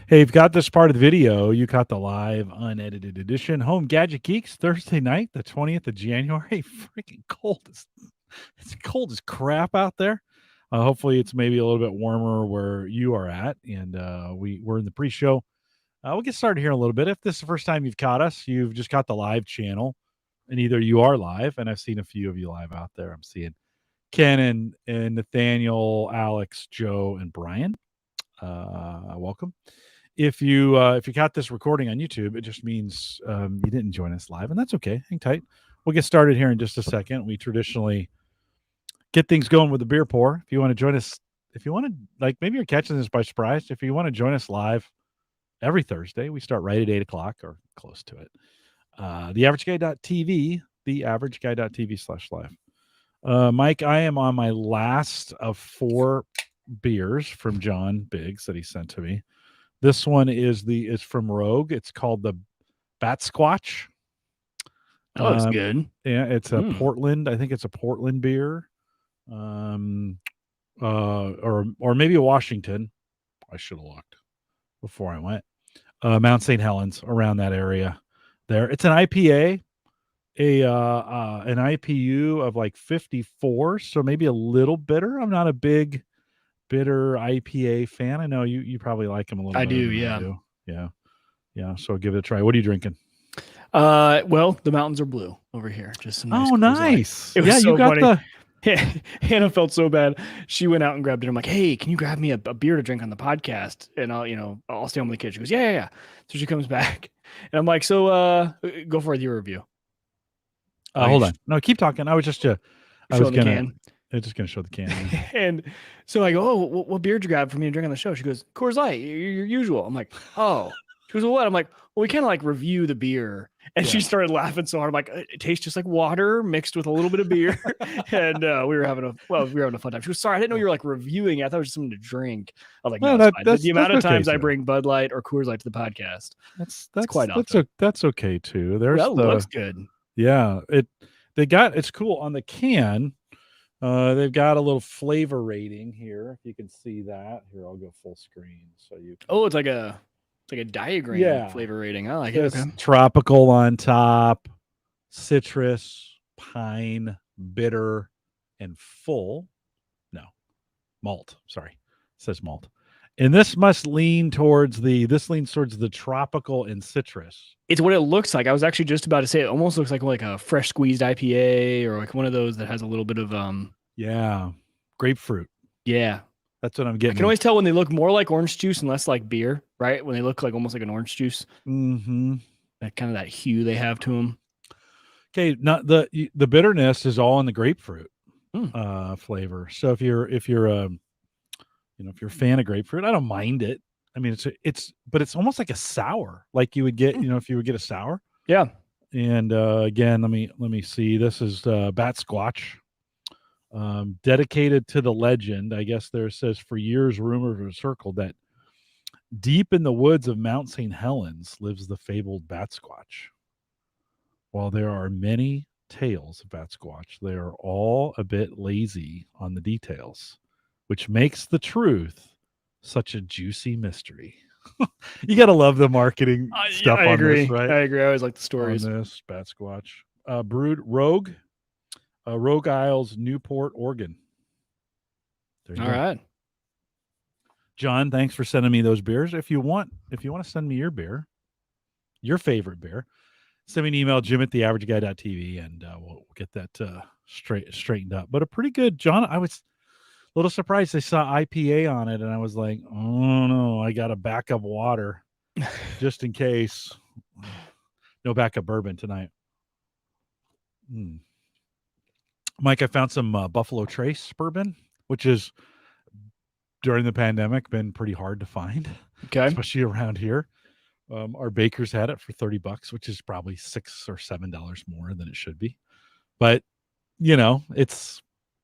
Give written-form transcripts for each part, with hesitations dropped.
Hey, you've got this part of the video. You caught the live, unedited edition. Home Gadget Geeks, Thursday night, the 20th of January. Freaking cold. It's cold as crap out there. Hopefully, it's maybe a little bit warmer where you are at. And we're in the pre-show. We'll get started here in a little bit. If this is the first time you've caught us, you've just got the live channel. And either you are live, and I've seen a few of you live out there. I'm seeing Ken and Nathaniel, Alex, Joe, and Brian. Welcome. If you got this recording on YouTube, it just means you didn't join us live, and that's okay. Hang tight. We'll get started here in just a second. We traditionally get things going with a beer pour. If you want to join us, if you want to, like, maybe you're catching this by surprise. If you want to join us live every Thursday, we start right at 8:00 or close to it. TheAverageGuy.tv, TheAverageGuy.tv/live. Mike, I am on my last of 4 beers from John Biggs that he sent to me. This one is from Rogue. It's called the Bat Squatch. That looks good. Yeah, it's a Portland. I think it's a Portland beer, or maybe a Washington. I should have looked before I went. Mount St. Helens, around that area. There, it's an IPA, an IPU of like 54, so maybe a little bitter. I'm not a big bitter IPA fan. I know you probably like them a little. I do, yeah. Yeah. So give it a try. What are you drinking? Well, the mountains are blue over here. Just some nice. Nice. It was you got funny. Hannah felt so bad. She went out and grabbed it. I'm like, hey, can you grab me a beer to drink on the podcast? And I'll stay home with the kids. She goes, yeah. So she comes back, and I'm like, so go for your review. Hold on. No, keep talking. I was just just gonna show the can. And so I go, oh, what beer did you grab for me to drink on the show? She goes, Coors Light, your usual. I'm like, oh. She goes, well, what? I'm like, well, we kind of like review the beer. And she started laughing so hard. I'm like, it tastes just like water mixed with a little bit of beer. And we were having a fun time. She was sorry, I didn't know you were like reviewing it. I thought it was just something to drink. I was like, no, that's the amount of times I bring Bud Light or Coors Light to the podcast. That's quite often. That's okay too. Looks good. Yeah, it's cool on the can. They've got a little flavor rating here. If you can see that. Here, I'll go full screen so you can. Oh, it's like a diagram flavor rating. I like it. Okay. Tropical on top, citrus, pine, bitter, and full. No, malt. Sorry, it says malt. And this leans towards the tropical and citrus. It's what it looks like. I was actually just about to say it almost looks like a fresh squeezed IPA or like one of those that has a little bit of grapefruit. Yeah. That's what I'm getting. I can always tell when they look more like orange juice and less like beer, right? When they look like almost like an orange juice. Mm-hmm. That kind of that hue they have to them. Okay, not the bitterness is all in the grapefruit flavor. So if you're a fan of grapefruit, I don't mind it. I mean, but it's almost like a sour, like you would get, if you would get a sour. Yeah. And again, let me see. This is Bat Squatch. Dedicated to the legend, I guess there says, for years rumors have circled that deep in the woods of Mount St. Helens lives the fabled Bat Squatch. While there are many tales of Bat Squatch, they are all a bit lazy on the details, which makes the truth such a juicy mystery. You got to love the marketing stuff on this, right? I agree. I always like the stories. On this Bat Squatch. Brewed Rogue. Rogue Isles, Newport, Oregon. All right. John, thanks for sending me those beers. If you want to send me your beer, your favorite beer, send me an email, jim@theaverageguy.tv, and we'll get that straightened up. But a pretty good, John. I was a little surprised they saw IPA on it, and I was like, oh no, I got a backup water just in case. No backup bourbon tonight. Mike, I found some Buffalo Trace bourbon, which is during the pandemic been pretty hard to find, especially around here. Our bakers had it for $30, which is probably $6 or $7 more than it should be. But it's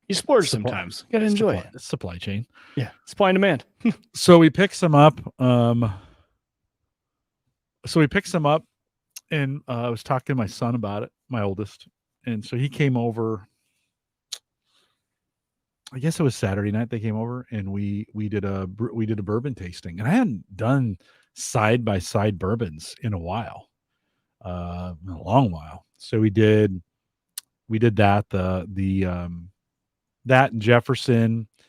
you splurge sometimes. You gotta enjoy it. It's supply chain. Yeah, supply and demand. So we picked some up. And I was talking to my son about it, my oldest, and so he came over. I guess it was Saturday night they came over, and we did a bourbon tasting, and I hadn't done side by side bourbons in a while, a long while. So we did that, that and Jefferson, a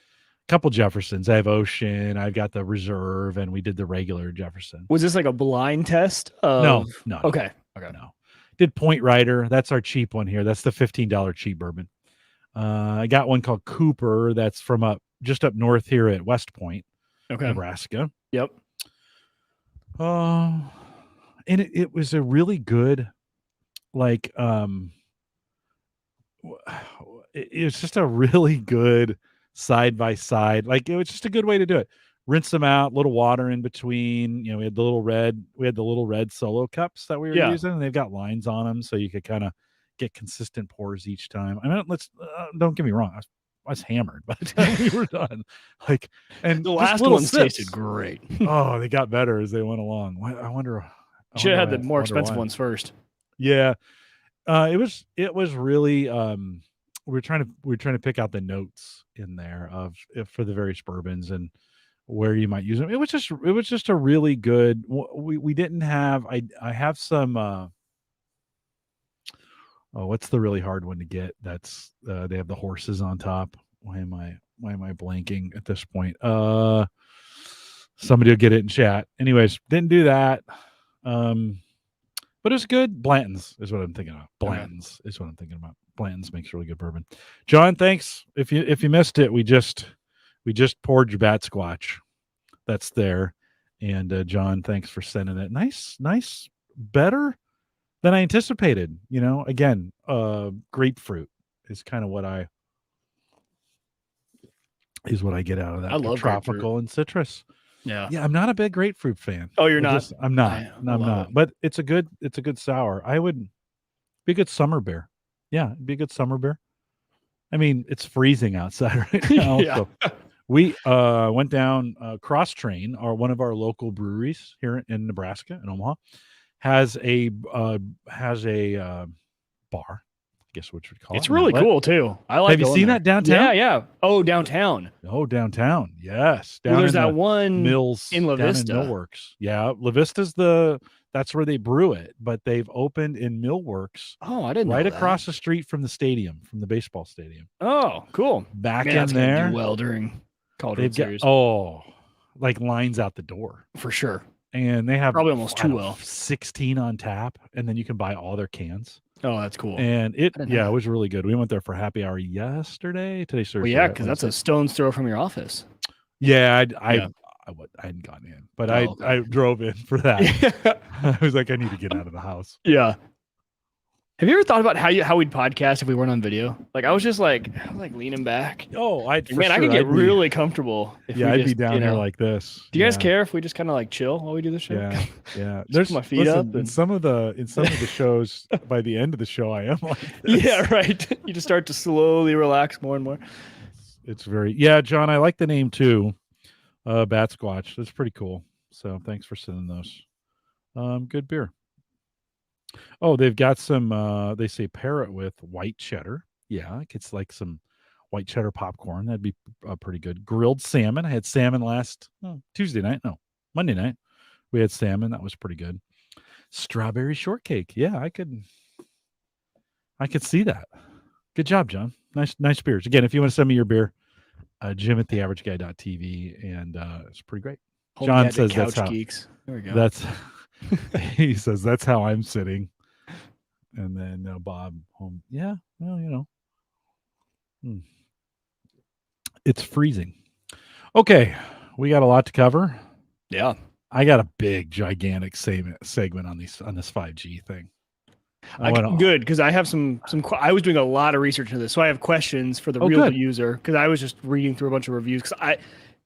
couple Jeffersons. I have Ocean, I've got the Reserve, and we did the regular Jefferson. Was this like a blind test? No. Okay. No. Did Point Rider. That's our cheap one here. That's the $15 cheap bourbon. I got one called Cooper. That's from just up north here at West Point, Nebraska. Yep. And it was a really good, like, it was just a really good side by side. Like, it was just a good way to do it. Rinse them out, little water in between. We had the little red solo cups that we were using, and they've got lines on them, so you could kind of get consistent pours each time. I mean, don't get me wrong, I was hammered by the time we were done. Like, and the last ones tasted great. Oh, they got better as they went along. I wonder. Should have had the more expensive ones first. Yeah, it was really. We're trying to pick out the notes in there for the various bourbons and where you might use them. It was just a really good. We didn't have. I have some. What's the really hard one to get? That's they have the horses on top. Why am I blanking at this point? Somebody will get it in chat. Anyways, didn't do that. But it's good. Blanton's is what I'm thinking about. Blanton's is what I'm thinking about. Blanton's makes really good bourbon. John, thanks. If you missed it, we just poured your bat squatch. That's there. And John, thanks for sending it. Nice, better than I anticipated. Again, grapefruit is kind of what I get out of that. I love tropical grapefruit. And citrus. Yeah. I'm not a big grapefruit fan. Oh, you're not? I'm not. I'm not. But it's a good sour. I would be a good summer beer. Yeah, it'd be a good summer beer. I mean, it's freezing outside right now. Yeah. So we went down Cross Train, one of our local breweries here in Nebraska, in Omaha, has a bar. I guess what you would call it. It's really cool too. I like. Have you seen that downtown? Yeah. Oh, downtown. Oh, downtown. Yes. Well, there's that one Mills in La Vista. Millworks. Yeah, La Vista's that's where they brew it, but they've opened in Millworks. Oh, I didn't know right that. Across the street from the stadium, from the baseball stadium. Oh, cool. Back Man, in there. Do well during college World Series. Like lines out the door for sure. And they have probably almost too well 16 on tap, and then you can buy all their cans. Oh, that's cool. And it was really good. We went there for happy hour yesterday. Today's Thursday. Well, yeah, because that's a stone's throw from your office. Yeah, I hadn't gotten in, but I drove in for that. I was like, I need to get out of the house. Yeah. Have you ever thought about how we'd podcast if we weren't on video? Like I was leaning back. Oh, I could get really comfortable. I'd be down here like this. Do you guys care if we just kind of like chill while we do the show? Yeah. There's my feet up. In some of the shows, by the end of the show, I am like this. Yeah, right. You just start to slowly relax more and more. It's very John. I like the name too. Bat Squatch. That's pretty cool. So thanks for sending those. Good beer. Oh, they've got some, they say pair it with white cheddar. Yeah, it gets like some white cheddar popcorn. That'd be pretty good. Grilled salmon. I had salmon Monday night. We had salmon. That was pretty good. Strawberry shortcake. Yeah, I could see that. Good job, John. Nice beers. Again, if you want to send me your beer, Jim at theaverageguy.tv, and it's pretty great. John says that's how. Geeks. There we go. He says that's how I'm sitting. And then Bob home. Yeah, well, it's freezing. Okay, we got a lot to cover. Yeah, I got a big, gigantic segment on this 5G thing. Good, because I have some. I was doing a lot of research into this, so I have questions for the real user. Because I was just reading through a bunch of reviews. Because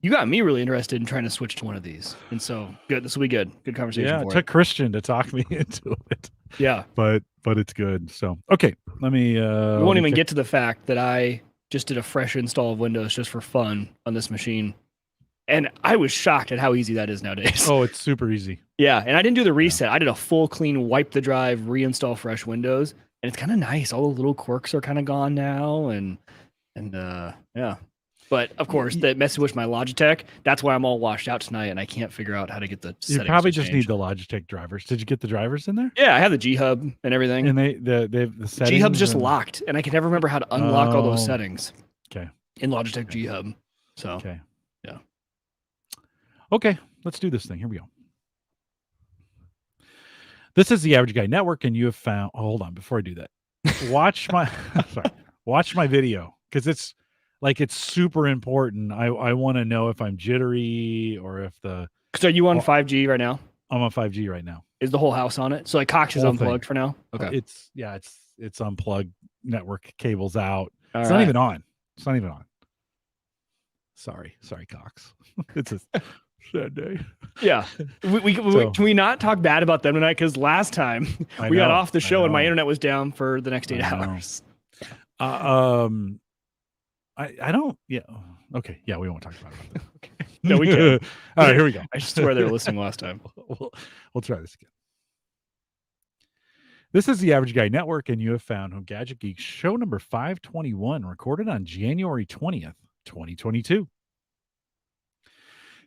you got me really interested in trying to switch to one of these, and so good. This will be good. Good conversation. Yeah, it took Christian to talk me into it. Yeah, but it's good. So okay, let me. We won't even get to the fact that I just did a fresh install of Windows just for fun on this machine, and I was shocked at how easy that is nowadays. Oh, it's super easy. Yeah, and I didn't do the reset. I did a full clean, wipe the drive, reinstall fresh Windows, and it's kind of nice. All the little quirks are kind of gone now, and yeah. But of course, the messing with my Logitech, that's why I'm all washed out tonight, and I can't figure out how to get the You settings probably to just change. need the Logitech drivers. Did you get the drivers in there? Yeah, I have the G Hub and everything. And the settings. G Hub's just and- locked, and I can never remember how to unlock all those Oh, settings Okay. in Logitech G Hub. So Okay. yeah. Okay. Let's do this thing. Here we go. This is the Average Guy Network, and you have found. Oh, hold on. Before I do that, watch my watch my video, because it's super important. I want to know if I'm jittery or if the. So are you on 5G right now? I'm on 5G right now. Is the whole house on it? So like Cox is Whole unplugged thing. for now. Okay. It's unplugged. Network cables out. All It's right. not even on. It's not even on. Sorry, Cox. It's a sad day. Yeah. Can we not talk bad about them tonight? Because last time we got off the show and my internet was down for the next 8 hours. I don't. Yeah. Okay. Yeah, we won't talk about it. Okay. No, we can't. All right, here we go. I swear they were listening last time. We'll try this again. This is the Average Guy Network, and you have found Home Gadget Geeks show number 521, recorded on January 20th, 2022.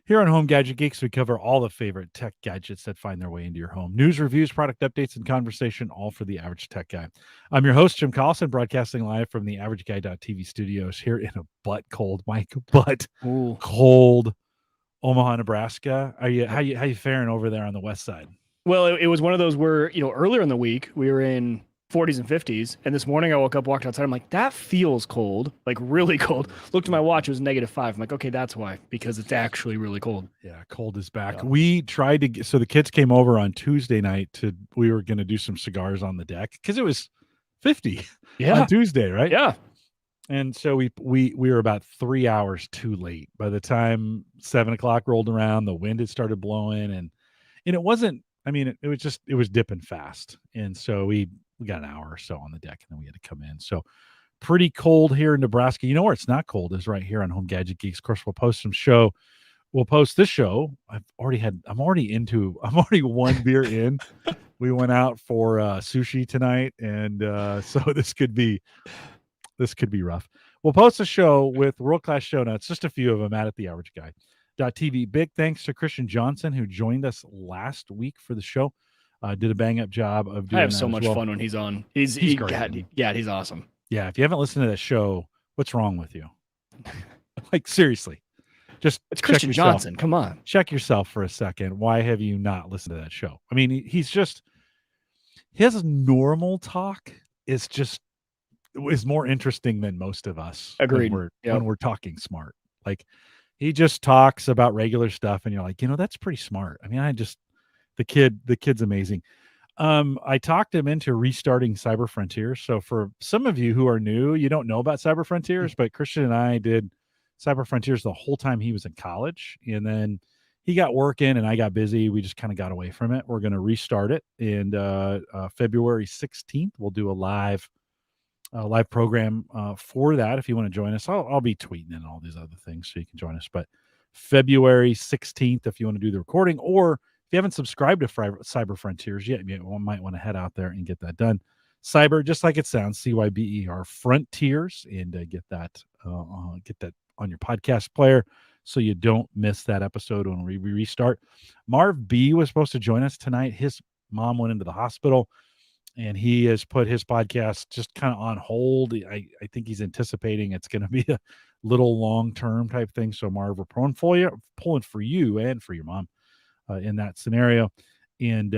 Here on Home Gadget Geeks, we cover all the favorite tech gadgets that find their way into your home. News, reviews, product updates, and conversation, all for the average tech guy. I'm your host, Jim Collison, broadcasting live from the AverageGuy.tv studios here in a cold Omaha, Nebraska. How you faring over there on the west side? Well, it was one of those where, earlier in the week we were in 40s and 50s, and this morning I woke up, walked outside, I'm like, that feels cold, like really cold. Looked at my watch, it was -5. I'm like, okay, that's why, because it's actually really cold. Yeah, cold is back. Yeah. We tried to so the kids came over on Tuesday night we were going to do some cigars on the deck because it was 50 on Tuesday, right? Yeah. And so we were about 3 hours too late. By the time 7 o'clock rolled around, the wind had started blowing, and it wasn't. I mean, it was dipping fast, and so we got an hour or so on the deck, and then we had to come in. So pretty cold here in Nebraska. You know where it's not cold is right here on Home Gadget Geeks. Of course, we'll post this show. I'm already one beer in. We went out for sushi tonight, and so this could be rough. We'll post a show with world-class show notes, just a few of them at theaverageguy.tv. Big thanks to Christian Johnson, who joined us last week for the show. Did a bang-up job of doing that. I have so much fun when he's on. He's great. He's awesome. Yeah, if you haven't listened to that show, what's wrong with you? Like, seriously. Just it's Christian Johnson. Come on. Check yourself for a second. Why have you not listened to that show? I mean, his normal talk is more interesting than most of us. Agreed. When we're talking smart. Like, he just talks about regular stuff, and you're like, that's pretty smart. I mean, the kid's amazing. I talked him into restarting Cyber Frontiers. So for some of you who are new, you don't know about Cyber Frontiers, but Christian and I did Cyber Frontiers the whole time he was in college, and then he got working and I got busy. We just kind of got away from it. We're going to restart it, and February 16th we'll do a live program for that. If you want to join us, I'll be tweeting and all these other things so you can join us. But February 16th, if you want to do the recording, or if you haven't subscribed to Cyber Frontiers yet, you might want to head out there and get that done. Cyber, just like it sounds, CYBER Frontiers, and get that on your podcast player so you don't miss that episode when we restart. Marv B was supposed to join us tonight. His mom went into the hospital, and he has put his podcast just kind of on hold. I think he's anticipating it's going to be a little long-term type thing. So Marv, we're pulling for you and for your mom in that scenario. And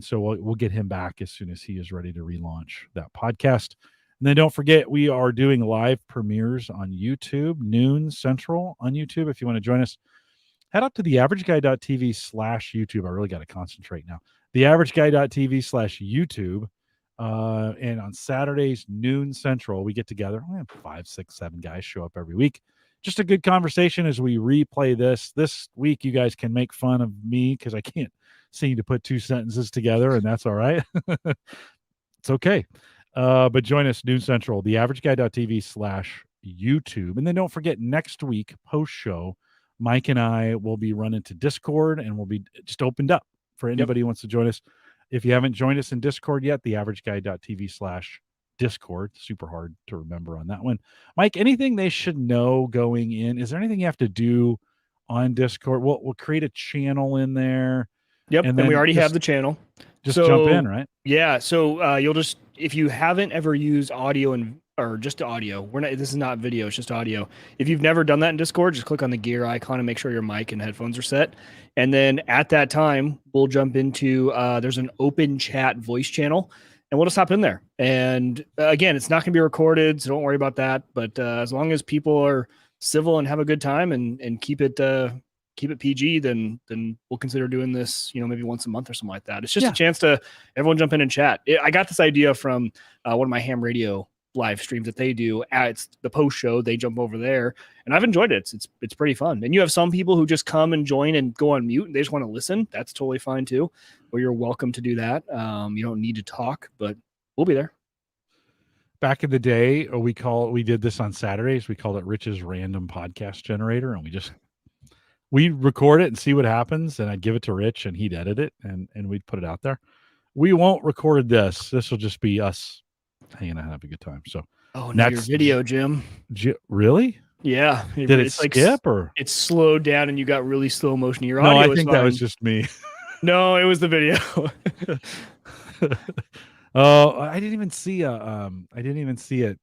so we'll get him back as soon as he is ready to relaunch that podcast. And then don't forget, we are doing live premieres on YouTube, noon Central on YouTube. If you want to join us, head up to theaverageguy.tv/YouTube. I really got to concentrate now. Theaverageguy.tv/YouTube. And on Saturdays, noon Central, we get together. We have 5, 6, 7 guys show up every week. Just a good conversation as we replay this. This week, you guys can make fun of me because I can't seem to put 2 sentences together, and that's all right. It's okay. But join us noon Central, theaverageguy.tv/YouTube. And then don't forget, next week, post-show, Mike and I will be running to Discord, and we'll be just opened up for anybody who wants to join us. If you haven't joined us in Discord yet, theaverageguy.tv/ Discord. Super hard to remember on that one. Mike, anything they should know going in? Is there anything you have to do on Discord? We'll create a channel in there. Yep, and we already have the channel. Just jump in, right? Yeah. So you'll just, if you haven't ever used audio or just audio, this is not video, it's just audio. If you've never done that in Discord, just click on the gear icon and make sure your mic and headphones are set. And then at that time, we'll jump into, there's an open chat voice channel, and we'll just hop in there. And again, it's not going to be recorded, so don't worry about that. But as long as people are civil and have a good time and keep it PG, then we'll consider doing this, maybe once a month or something like that. It's just a chance to everyone jump in and chat. I got this idea from one of my ham radio live streams that they do. It's the post show. They jump over there, and I've enjoyed it. It's pretty fun. And you have some people who just come and join and go on mute and they just want to listen. That's totally fine too. Well, you're welcome to do that. You don't need to talk, but we'll be there. Back in the day, we did this on Saturdays. We called it Rich's Random Podcast Generator, and we record it and see what happens, and I'd give it to Rich and he'd edit it and we'd put it out there. We won't record this. This will just be us hanging out, have a good time. So that's your video, Jim. Really? Yeah. Did it skip or it's slowed down and you got really slow motion? Your audio. No, I think that was just me. No, it was the video. Oh, I didn't even see it.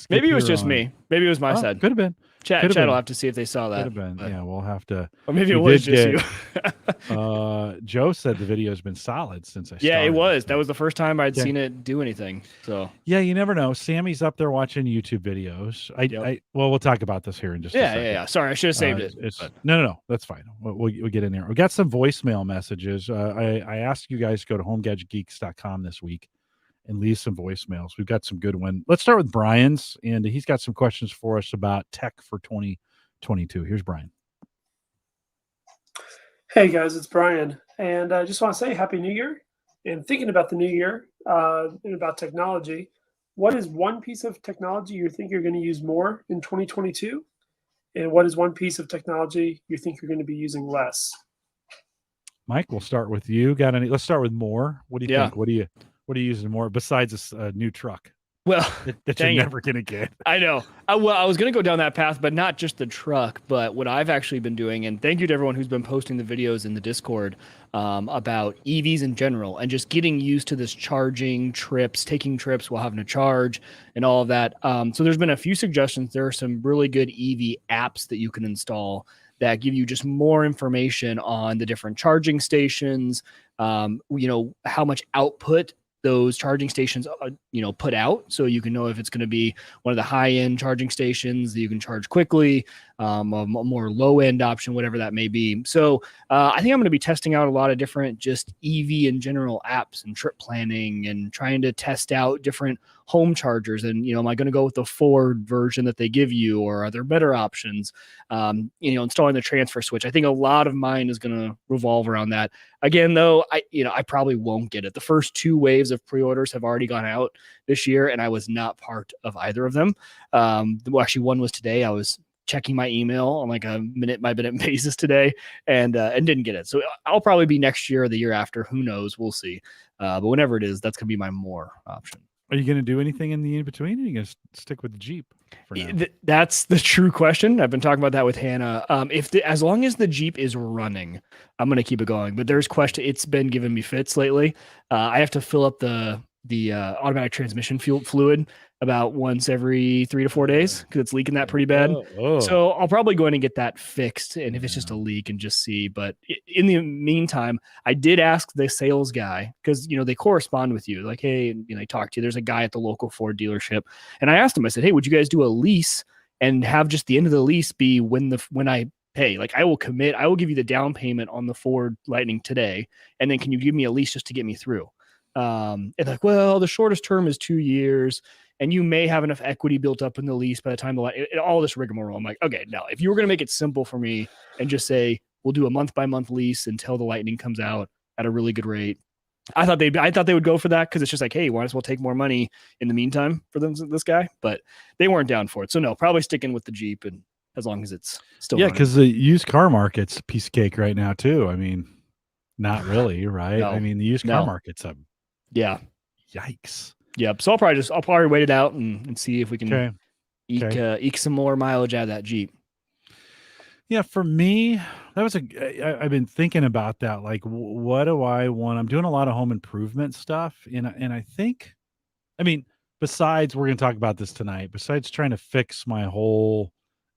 Maybe it was just me. Maybe it was my side. Could have been. Chat will have to see if they saw that. Could have been. Yeah, we'll have to. Or maybe it was just you. Joe said the video has been solid since I started. Yeah, it was. That was the first time I'd seen it do anything. So yeah, you never know. Sammy's up there watching YouTube videos. Well, we'll talk about this here in just a second. Yeah. Sorry, I should have saved it. No, that's fine. We'll get in there. We got some voicemail messages. I asked you guys to go to homegadgetgeeks.com this week and leave some voicemails. We've got some good ones. Let's start with Brian's, and he's got some questions for us about tech for 2022. Here's Brian. Hey guys, it's Brian, and I just want to say Happy New Year. And thinking about the new year and about technology, what is one piece of technology you think you're going to use more in 2022? And what is one piece of technology you think you're going to be using less? Mike, we'll start with you. Let's start with more. What do you think? What are you using more besides this new truck? Well, that you're never going to get. I know. I was going to go down that path, but not just the truck, but what I've actually been doing. And thank you to everyone who's been posting the videos in the Discord about EVs in general and just getting used to this charging trips, taking trips while having to charge and all of that. So there's been a few suggestions. There are some really good EV apps that you can install that give you just more information on the different charging stations, how much output those charging stations, put out, so you can know if it's going to be one of the high-end charging stations that you can charge quickly, a more low-end option, whatever that may be. So I think I'm going to be testing out a lot of different just EV in general apps and trip planning and trying to test out different home chargers. And, am I going to go with the Ford version that they give you, or are there better options? Installing the transfer switch. I think a lot of mine is going to revolve around that. Again, though, I probably won't get it. The first 2 waves of pre-orders have already gone out this year, and I was not part of either of them. Actually, one was today. I was checking my email on like a minute by minute basis today, and didn't get it. So I'll probably be next year or the year after. Who knows? We'll see. But whenever it is, that's going to be my more option. Are you going to do anything in the in-between, or are you going to stick with the Jeep for now? That's the true question. I've been talking about that with Hannah. As long as the Jeep is running, I'm going to keep it going. But there's question. It's been giving me fits lately. I have to fill up the automatic transmission fluid about once every 3 to 4 days because it's leaking that pretty bad. So I'll probably go in and get that fixed. And if it's just a leak, and just see. But in the meantime, I did ask the sales guy, because they correspond with you, like, hey, they talk to you. There's a guy at the local Ford dealership, and I asked him. I said, hey, would you guys do a lease and have just the end of the lease be when I pay? Like, I will commit. I will give you the down payment on the Ford Lightning today, and then can you give me a lease just to get me through? And like, well, the shortest term is 2 years, and you may have enough equity built up in the lease by the time all this rigmarole. I'm like, okay, no, if you were going to make it simple for me and just say, we'll do a month by month lease until the Lightning comes out at a really good rate. I thought they would go for that, because it's just like, hey, why don't we take more money in the meantime for this guy? But they weren't down for it. So no, probably sticking with the Jeep, and as long as it's still running. Because the used car market's a piece of cake right now too. I mean, not really, right? No, I mean, the used car market's yikes. Yep. So I'll probably wait it out and see if we can eke some more mileage out of that Jeep. Yeah, for me, I've been thinking about that. Like, what do I want? I'm doing a lot of home improvement stuff, and I think, I mean, besides we're going to talk about this tonight. Besides trying to fix my whole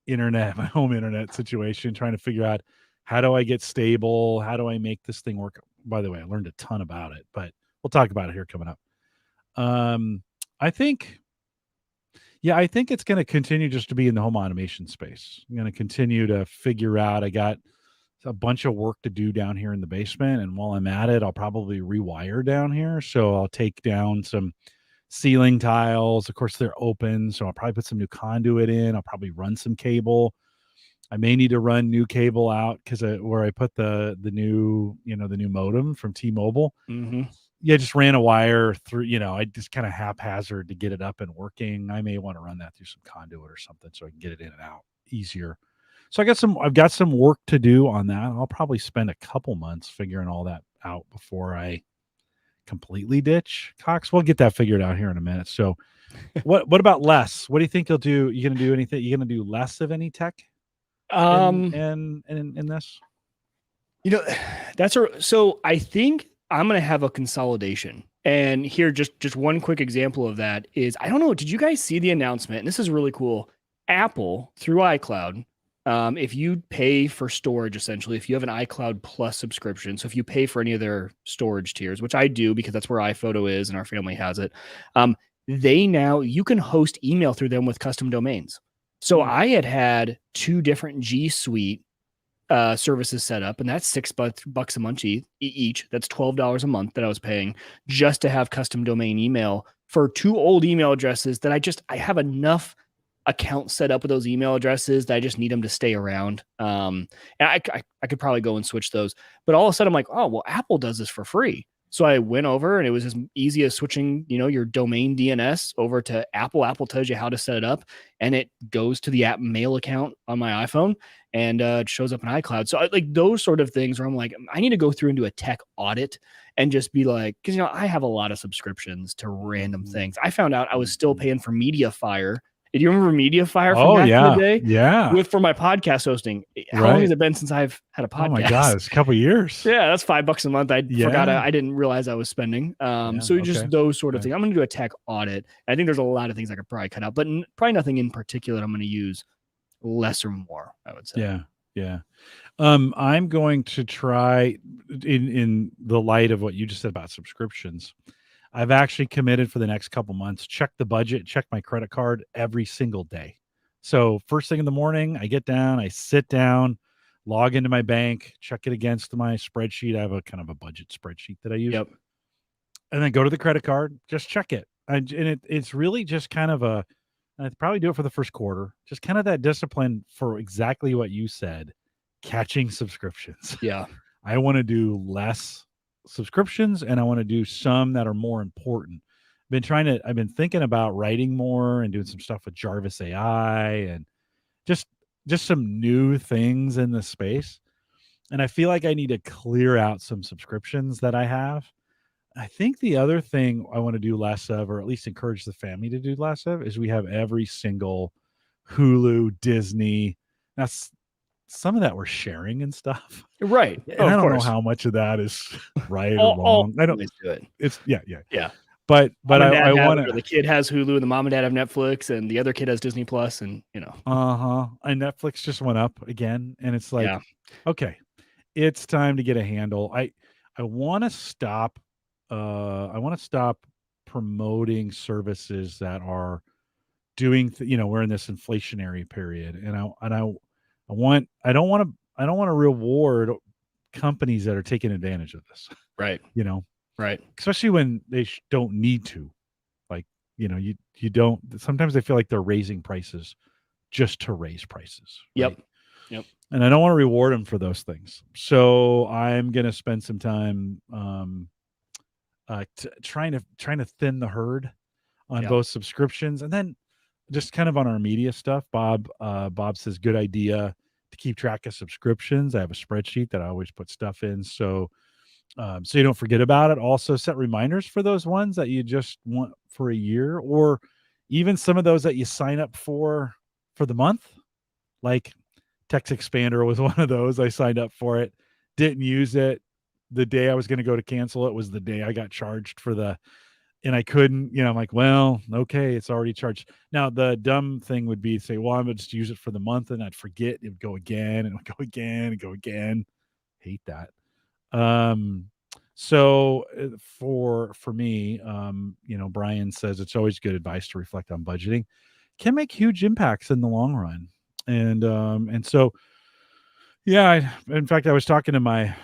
my home internet situation, trying to figure out how do I get stable, how do I make this thing work. By the way, I learned a ton about it, but we'll talk about it here coming up. I think. Yeah, I think it's going to continue just to be in the home automation space. I'm going to continue to figure out. I got a bunch of work to do down here in the basement, and while I'm at it, I'll probably rewire down here. So I'll take down some ceiling tiles. Of course, they're open, so I'll probably put some new conduit in. I'll probably run some cable. I may need to run new cable out because where I put the new the new modem from T-Mobile. Mm-hmm. Yeah, just ran a wire through, I just kind of haphazard to get it up and working. I may want to run that through some conduit or something so I can get it in and out easier. So I've got some work to do on that. I'll probably spend a couple months figuring all that out before I completely ditch Cox. We'll get that figured out here in a minute. So what about less? What do you think you'll do? You going to do anything? You going to do less of any tech in this? So I think I'm going to have a consolidation. And here, just one quick example of that is, I don't know, did you guys see the announcement? And this is really cool. Apple, through iCloud, if you pay for storage, essentially, if you have an iCloud Plus subscription, so if you pay for any of their storage tiers, which I do because that's where iPhoto is and our family has it, you can host email through them with custom domains. So I had 2 different G Suite services set up, and that's $6 a month each. That's $12 a month that I was paying just to have custom domain email for 2 old email addresses that I have enough accounts set up with those email addresses that I just need them to stay around. And I could probably go and switch those, but all of a sudden I'm like, oh, well, Apple does this for free. So I went over and it was as easy as switching, your domain DNS over to Apple. Apple tells you how to set it up, and it goes to the app mail account on my iPhone, and it shows up in iCloud. So like those sort of things where I'm like, I need to go through and do a tech audit and just be like, because I have a lot of subscriptions to random things. I found out I was still paying for MediaFire. Do you remember MediaFire from back in the day? Yeah. For my podcast hosting. How long has it been since I've had a podcast? Oh my God, it's a couple of years. Yeah, that's $5 a month. I forgot. I didn't realize I was spending. Just those sort of things. I'm going to do a tech audit. I think there's a lot of things I could probably cut out, but probably nothing in particular I'm going to use less or more, I would say. Yeah. I'm going to try in the light of what you just said about subscriptions. I've actually committed for the next couple months, check the budget, check my credit card every single day. So first thing in the morning, I get down, I sit down, log into my bank, check it against my spreadsheet. I have a kind of a budget spreadsheet that I use. Yep. And then go to the credit card, just check it. It's really just kind of I'd probably do it for the first quarter, just kind of that discipline for exactly what you said, catching subscriptions. Yeah. I want to do less subscriptions, and I want to do some that are more important. I've been thinking about writing more and doing some stuff with Jarvis AI and just some new things in the space. And I feel like I need to clear out some subscriptions that I have. I think the other thing I want to do less of, or at least encourage the family to do less of, is we have every single Hulu, Disney. That's some of that we're sharing and stuff. Right. And I don't know how much of that is right or wrong. I don't do it. It's yeah. But I want to. The kid has Hulu, and the mom and dad have Netflix, and the other kid has Disney Plus, and And Netflix just went up again, and it's like, okay, it's time to get a handle. I want to stop. I want to stop promoting services that are doing. We're in this inflationary period, and I don't want to reward companies that are taking advantage of this. Right. Right. Especially when they don't need to. Like, you don't, sometimes they feel like they're raising prices just to raise prices. Right? Yep. And I don't want to reward them for those things. So I'm going to spend some time trying to thin the herd on both subscriptions, and then just kind of on our media stuff. Bob says, good idea to keep track of subscriptions. I have a spreadsheet that I always put stuff in. So you don't forget about it. Also set reminders for those ones that you just want for a year, or even some of those that you sign up for the month, like Text Expander was one of those. I signed up for it, didn't use it. The day I was going to go to cancel it was the day I got charged for and I couldn't, I'm like, well, okay, it's already charged. Now, the dumb thing would be to say, well, I'm going to just use it for the month, and I'd forget. It would go again, and it would go again, and go again. Hate that. So for me, Brian says it's always good advice to reflect on budgeting. Can make huge impacts in the long run. And so, yeah, in fact, I was talking to my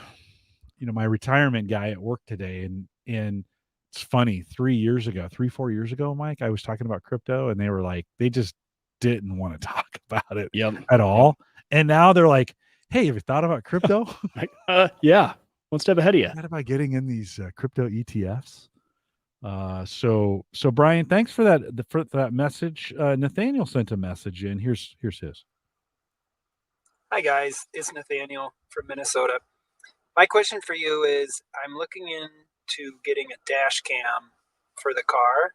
retirement guy at work today, and it's funny, 4 years ago, Mike, I was talking about crypto, and they were like, they just didn't want to talk about it at all. And now they're like, hey, have you thought about crypto? Like, yeah, one step ahead of you. What about getting in these crypto ETFs? So Brian, thanks for that message. Nathaniel sent a message in. Here's his. Hi guys, it's Nathaniel from Minnesota. My question for you is, I'm looking into getting a dash cam for the car,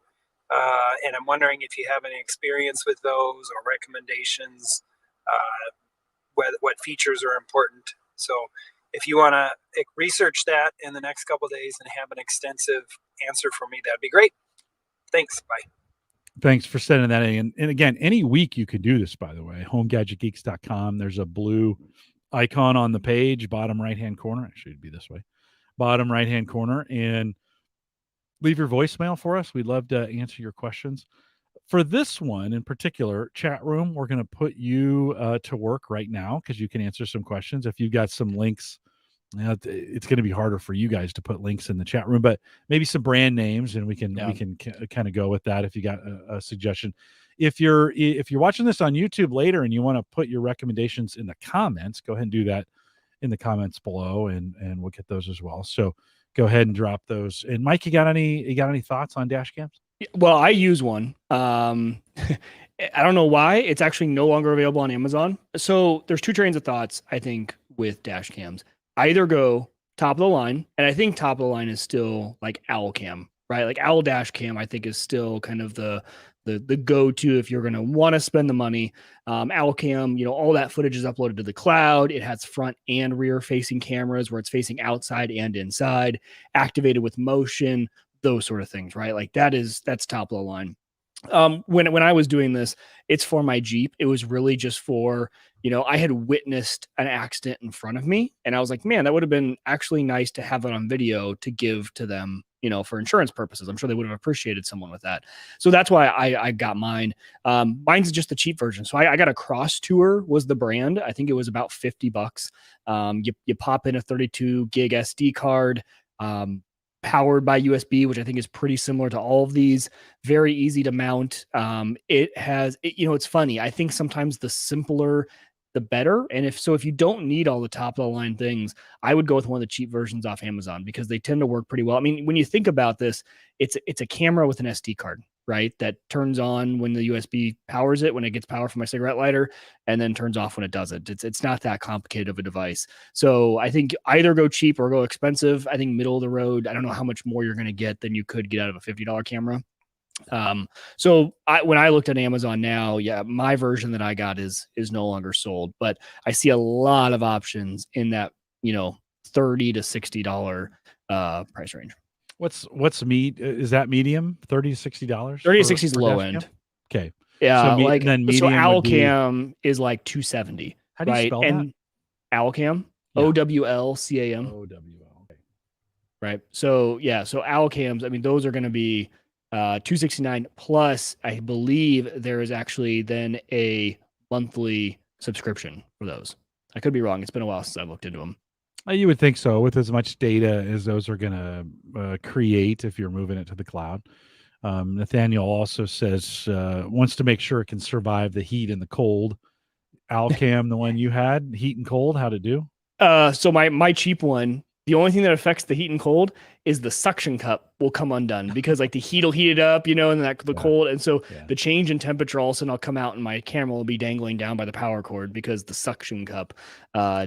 and I'm wondering if you have any experience with those or recommendations, what features are important. So if you want to research that in the next couple of days and have an extensive answer for me, that'd be great. Thanks. Bye. Thanks for sending that in. And again, any week you could do this, by the way. HomeGadgetGeeks.com. There's a blue icon on the page, bottom right-hand corner. Actually, it'd be this way. Bottom right-hand corner. And leave your voicemail for us. We'd love to answer your questions. For this one in particular, chat room, we're going to put you to work right now because you can answer some questions. If you've got some links, it's going to be harder for you guys to put links in the chat room, but maybe some brand names, and we can kind of go with that. If you got a suggestion, if you're watching this on YouTube later and you want to put your recommendations in the comments, go ahead and do that in the comments below, and we'll get those as well. So go ahead and drop those. And Mike, you got any thoughts on dash cams? Well, I use one. I don't know why it's actually no longer available on Amazon. So there's two trains of thoughts, I think, with dash cams. Either go top of the line, and I think top of the line is still like Owl Cam, right? Like Owl Dash Cam, I think is still kind of the go-to if you're going to want to spend the money. Owl Cam, all that footage is uploaded to the cloud. It has front and rear facing cameras where it's facing outside and inside, activated with motion, those sort of things, right? Like that's top of the line. When I was doing this, it's for my Jeep. It was really just for, I had witnessed an accident in front of me, and I was like, man, that would have been actually nice to have it on video to give to them, for insurance purposes. I'm sure they would have appreciated someone with that. So that's why I got mine. Mine's just the cheap version. So I got a Cross Tour was the brand. I think it was about $50. You pop in a 32 gig SD card, powered by USB, which I think is pretty similar to all of these. Very easy to mount. It's funny. I think sometimes the simpler, the better. And if you don't need all the top of the line things, I would go with one of the cheap versions off Amazon because they tend to work pretty well. I mean, when you think about this, it's a camera with an SD card, right? That turns on when the USB powers it, when it gets power from my cigarette lighter, and then turns off when it doesn't. It's not that complicated of a device. So I think either go cheap or go expensive. I think middle of the road. I don't know how much more you're going to get than you could get out of a $50 camera. So when I looked at Amazon now, my version that I got is no longer sold, but I see a lot of options in that, $30 to $60 price range. What's is that medium? $30 to $60? 30 to 60 is low end. Okay. Yeah. So Owl Cam is like $270. How do you spell that? Owl Cam, Yeah. OWLCAM. OWL. Okay. Right. So Owl Cams, I mean, those are going to be $269 plus. I believe there is actually then a monthly subscription for those. I could be wrong. It's been a while since I've looked into them. You would think so, with as much data as those are going to create if you're moving it to the cloud. Nathaniel also says wants to make sure it can survive the heat and the cold. Owl Cam, the one you had, heat and cold, how'd it do? So my cheap one, the only thing that affects the heat and cold is the suction cup will come undone because like the heat will heat it up, and the cold. And so the change in temperature, all of a sudden I'll come out and my camera will be dangling down by the power cord because the suction cup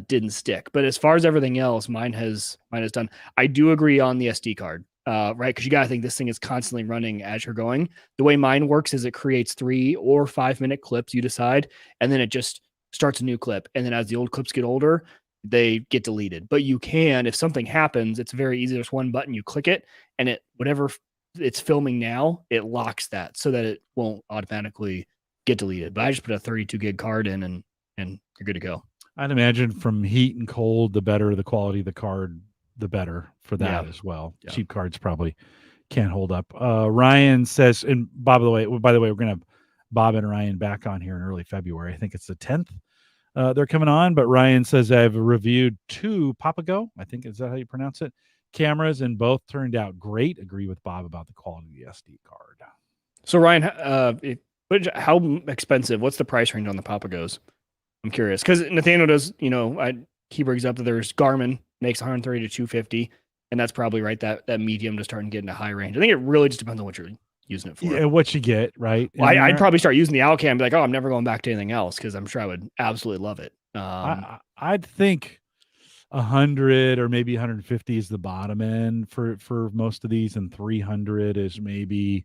didn't stick. But as far as everything else, mine has done. I do agree on the SD card. right? Because you got to think this thing is constantly running as you're going. The way mine works is it creates 3 or 5 minute clips, you decide, and then it just starts a new clip. And then as the old clips get older, they get deleted. But you can, if something happens, it's very easy. There's one button, you click it, and it whatever it's filming now, it locks that so that it won't automatically get deleted. But I just put a 32 gig card in and you're good to go. I'd imagine from heat and cold, the better the quality of the card, the better for that as well. Yeah. Cheap cards probably can't hold up. Ryan says, and by the way, we're going to have Bob and Ryan back on here in early February. I think it's the 10th. They're coming on, but Ryan says I've reviewed 2 Papago. I think is that how you pronounce it? Cameras, and both turned out great. Agree with Bob about the quality of the SD card. So Ryan, how expensive? What's the price range on the Papagos? I'm curious because Nathaniel does. He brings up that there's Garmin makes 130 to 250, and that's probably right that medium to start and get into high range. I think it really just depends on what you're using it for. Yeah, what you get, right? Well, I'd probably start using the Alcam and be like, oh, I'm never going back to anything else because I'm sure I would absolutely love it. I'd think 100 or maybe 150 is the bottom end for most of these, and 300 is maybe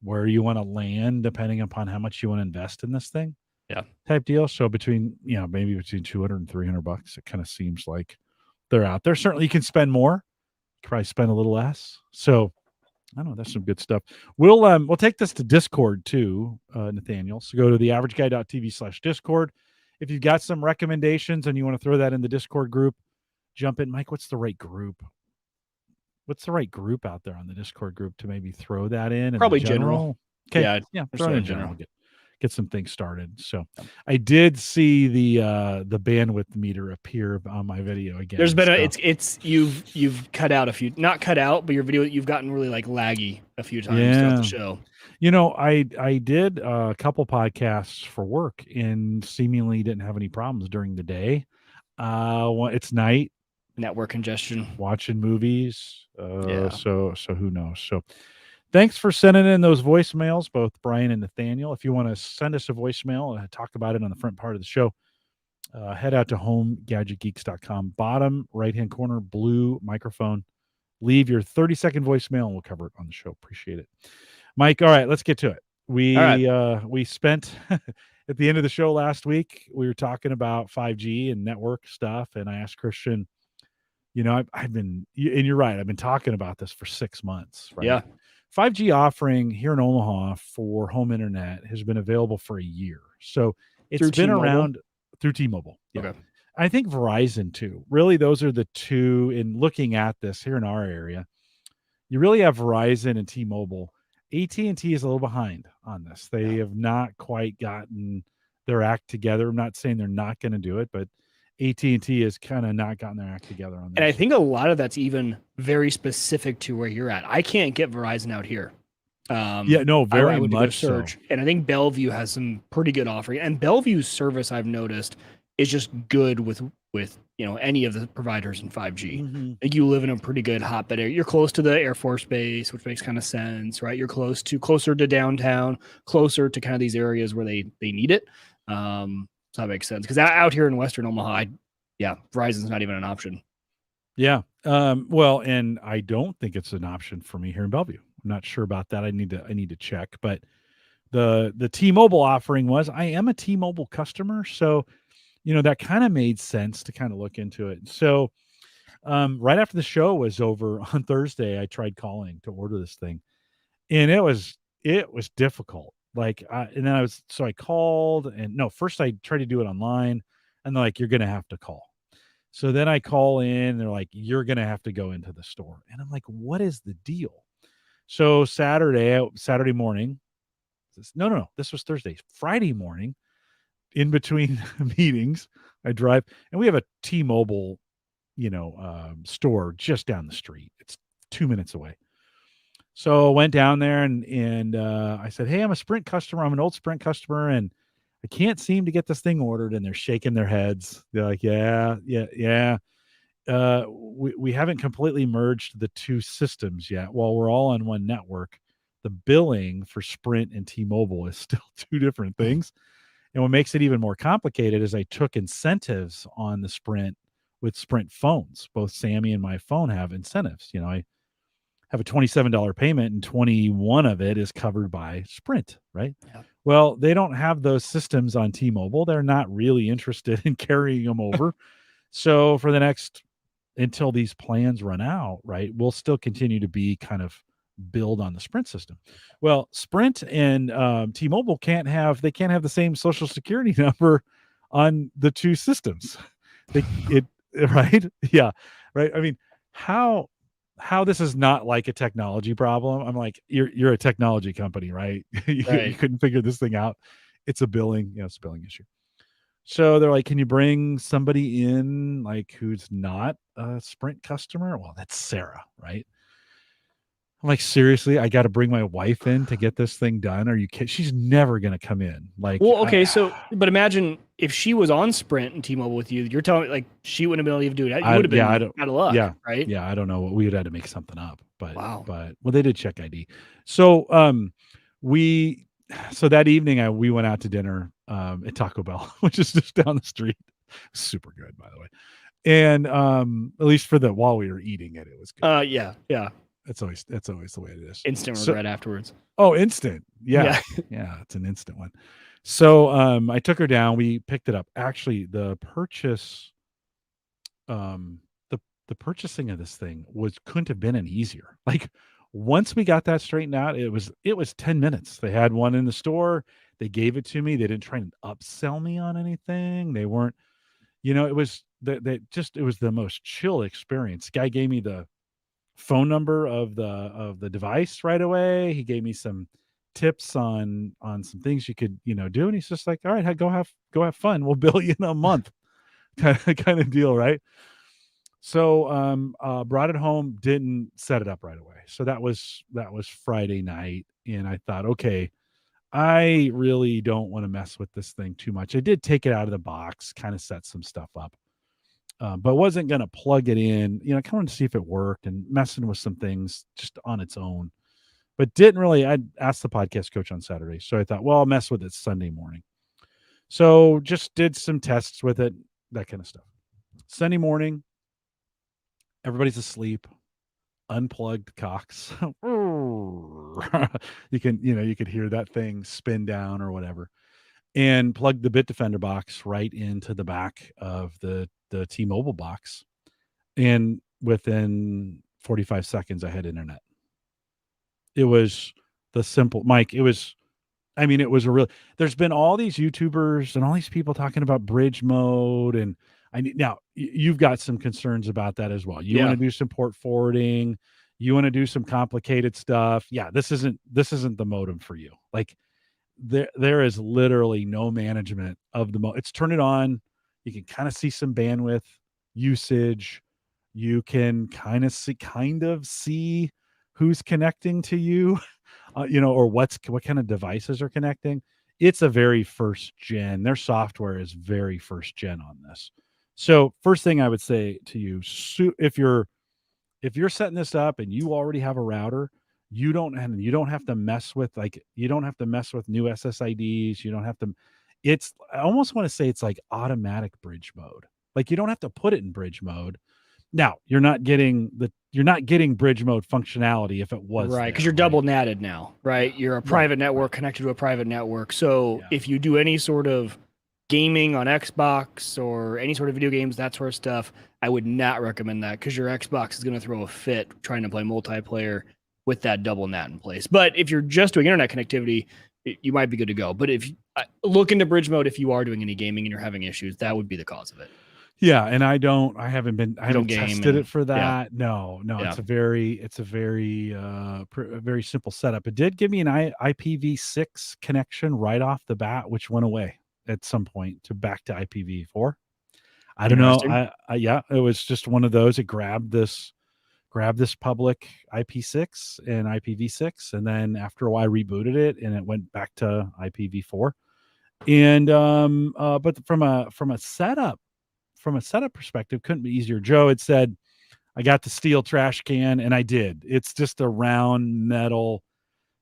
where you want to land depending upon how much you want to invest in this thing. Yeah. Type deal. So maybe between 200 and 300 bucks, it kind of seems like they're out there. Certainly you can spend more, probably spend a little less. So I don't know, that's some good stuff. We'll take this to Discord too, Nathaniel. So go to theaverageguy.tv/Discord. If you've got some recommendations and you want to throw that in the Discord group, jump in. Mike, what's the right group? What's the right group out there on the Discord group to maybe throw that in? Probably general. Okay. Yeah. Throw it in general. Get some things started. So I did see the bandwidth meter appear on my video again. There's been you've cut out a few, not cut out, but your video, you've gotten really like laggy a few times throughout the show. I did a couple podcasts for work and seemingly didn't have any problems during the day. It's night. Network congestion. Watching movies. So who knows? So thanks for sending in those voicemails, both Brian and Nathaniel. If you want to send us a voicemail and talk about it on the front part of the show, head out to homegadgetgeeks.com. Bottom right-hand corner, blue microphone. Leave your 30-second voicemail and we'll cover it on the show. Appreciate it. Mike, all right, let's get to it. We spent at the end of the show last week, we were talking about 5G and network stuff, and I asked Christian, I've been, and you're right, I've been talking about this for 6 months, right? Yeah. 5G offering here in Omaha for home internet has been available for a year. So it's been around through T-Mobile. Yeah. Okay. I think Verizon too. Really, those are the two. In looking at this here in our area, you really have Verizon and T-Mobile. AT&T is a little behind on this. They have not quite gotten their act together. I'm not saying they're not going to do it, but AT&T has kind of not gotten their act together on that. And I think a lot of that's even very specific to where you're at. I can't get Verizon out here. Very much so. And I think Bellevue has some pretty good offering. And Bellevue's service, I've noticed, is just good with any of the providers in 5G. Mm-hmm. I think you live in a pretty good hotbed area. You're close to the Air Force Base, which makes kind of sense, right? You're closer to downtown, closer to kind of these areas where they need it. So that makes sense. Because out here in Western Omaha, Verizon's not even an option. Yeah. And I don't think it's an option for me here in Bellevue. I'm not sure about that. I need to check. But the T-Mobile offering was, I am a T-Mobile customer, so that kind of made sense to kind of look into it. So right after the show was over on Thursday, I tried calling to order this thing, and it was difficult. And then I called, and first I tried to do it online, and they're like, you're going to have to call. So then I call in, and they're like, you're going to have to go into the store. And I'm like, what is the deal? So Saturday morning, this was Thursday, Friday morning, in between meetings, I drive, and we have a T-Mobile, store just down the street. It's 2 minutes away. So I went down there and I said, hey, I'm a Sprint customer. I'm an old Sprint customer, and I can't seem to get this thing ordered. And they're shaking their heads. They're like, yeah. We haven't completely merged the two systems yet. While we're all on one network, the billing for Sprint and T-Mobile is still two different things. And what makes it even more complicated is I took incentives on the Sprint with Sprint phones. Both Sammy and my phone have incentives. I have a $27 payment and 21 of it is covered by Sprint, right? Yeah. Well, they don't have those systems on T-Mobile. They're not really interested in carrying them over. So for the next, until these plans run out, right, we'll still continue to be kind of build on the Sprint system. Well, Sprint and T-Mobile can't have the same social security number on the two systems. Right? Yeah. Right. I mean, how this is not like a technology problem. I'm like, you're a technology company, right? You Right. couldn't figure this thing out. It's a billing issue. So they're like, can you bring somebody in like who's not a Sprint customer? Well, that's Sarah, right? I'm like, seriously, I got to bring my wife in to get this thing done. Are you kidding? She's never going to come in. Like, Well, okay, but imagine if she was on Sprint and T-Mobile with you, you're telling me like she wouldn't have been able to do that. You would have been out of luck, right? Yeah, I don't know. We would have to make something up, but Wow. well, they did check ID. So so that evening we went out to dinner at Taco Bell, which is just down the street. Super good, by the way. And at least while we were eating it was good. Yeah. That's always the way it is. Instant regret afterwards. Oh, instant. Yeah. Yeah, it's an instant one. So I took her down. We picked it up. Actually, the purchase, the purchasing of this thing couldn't have been any easier. Like once we got that straightened out, it was 10 minutes. They had one in the store. They gave it to me. They didn't try and upsell me on anything. They weren't, it was it was the most chill experience. Guy gave me the phone number of the device right away. He gave me some tips on some things you could do, and he's just like, all right, go have fun, we'll bill you in a month kind of deal, right? So brought it home, didn't set it up right away. So that was Friday night, and I thought, okay, I really don't want to mess with this thing too much. I did take it out of the box, kind of set some stuff up, but wasn't going to plug it in, kind of wanted to see if it worked and messing with some things just on its own, but didn't really. I asked the podcast coach on Saturday. So I thought, well, I'll mess with it Sunday morning. So just did some tests with it, that kind of stuff. Sunday morning, everybody's asleep, unplugged Cox. You could hear that thing spin down or whatever, and plugged the Bitdefender box right into the back of the T-Mobile box. And within 45 seconds, I had internet. It was the simple, Mike. It was a real, there's been all these YouTubers and all these people talking about bridge mode. And now you've got some concerns about that as well. You want to do some port forwarding. You want to do some complicated stuff. Yeah. This isn't the modem for you. Like there is literally no management of the it's turn it on. You can kind of see some bandwidth usage. You can kind of see who's connecting to you, or what kind of devices are connecting. It's a very first gen. Their software is very first gen on this. So first thing I would say to you, if you're setting this up and you already have a router, you don't have to mess with new SSIDs. You don't have to. I almost want to say it's like automatic bridge mode. Like you don't have to put it in bridge mode. Now you're not getting bridge mode functionality if it was right, because you're double natted now, right? You're a private network connected to a private network. So if you do any sort of gaming on Xbox or any sort of video games, that sort of stuff, I would not recommend that because your Xbox is going to throw a fit trying to play multiplayer with that double NAT in place. But if you're just doing internet connectivity, you might be good to go. But if look into bridge mode if you are doing any gaming and you're having issues, that would be the cause of it. Yeah, and I haven't tested it for that. Yeah. No, yeah. It's a very simple setup. It did give me an IPv6 connection right off the bat, which went away at some point back to IPv4. I don't know. It was just one of those. It grabbed this public IP6 and IPv6, and then after a while rebooted it, and it went back to IPv4. And but from a setup perspective, couldn't be easier. Joe had said, I got the steel trash can, and I did. It's just a round metal.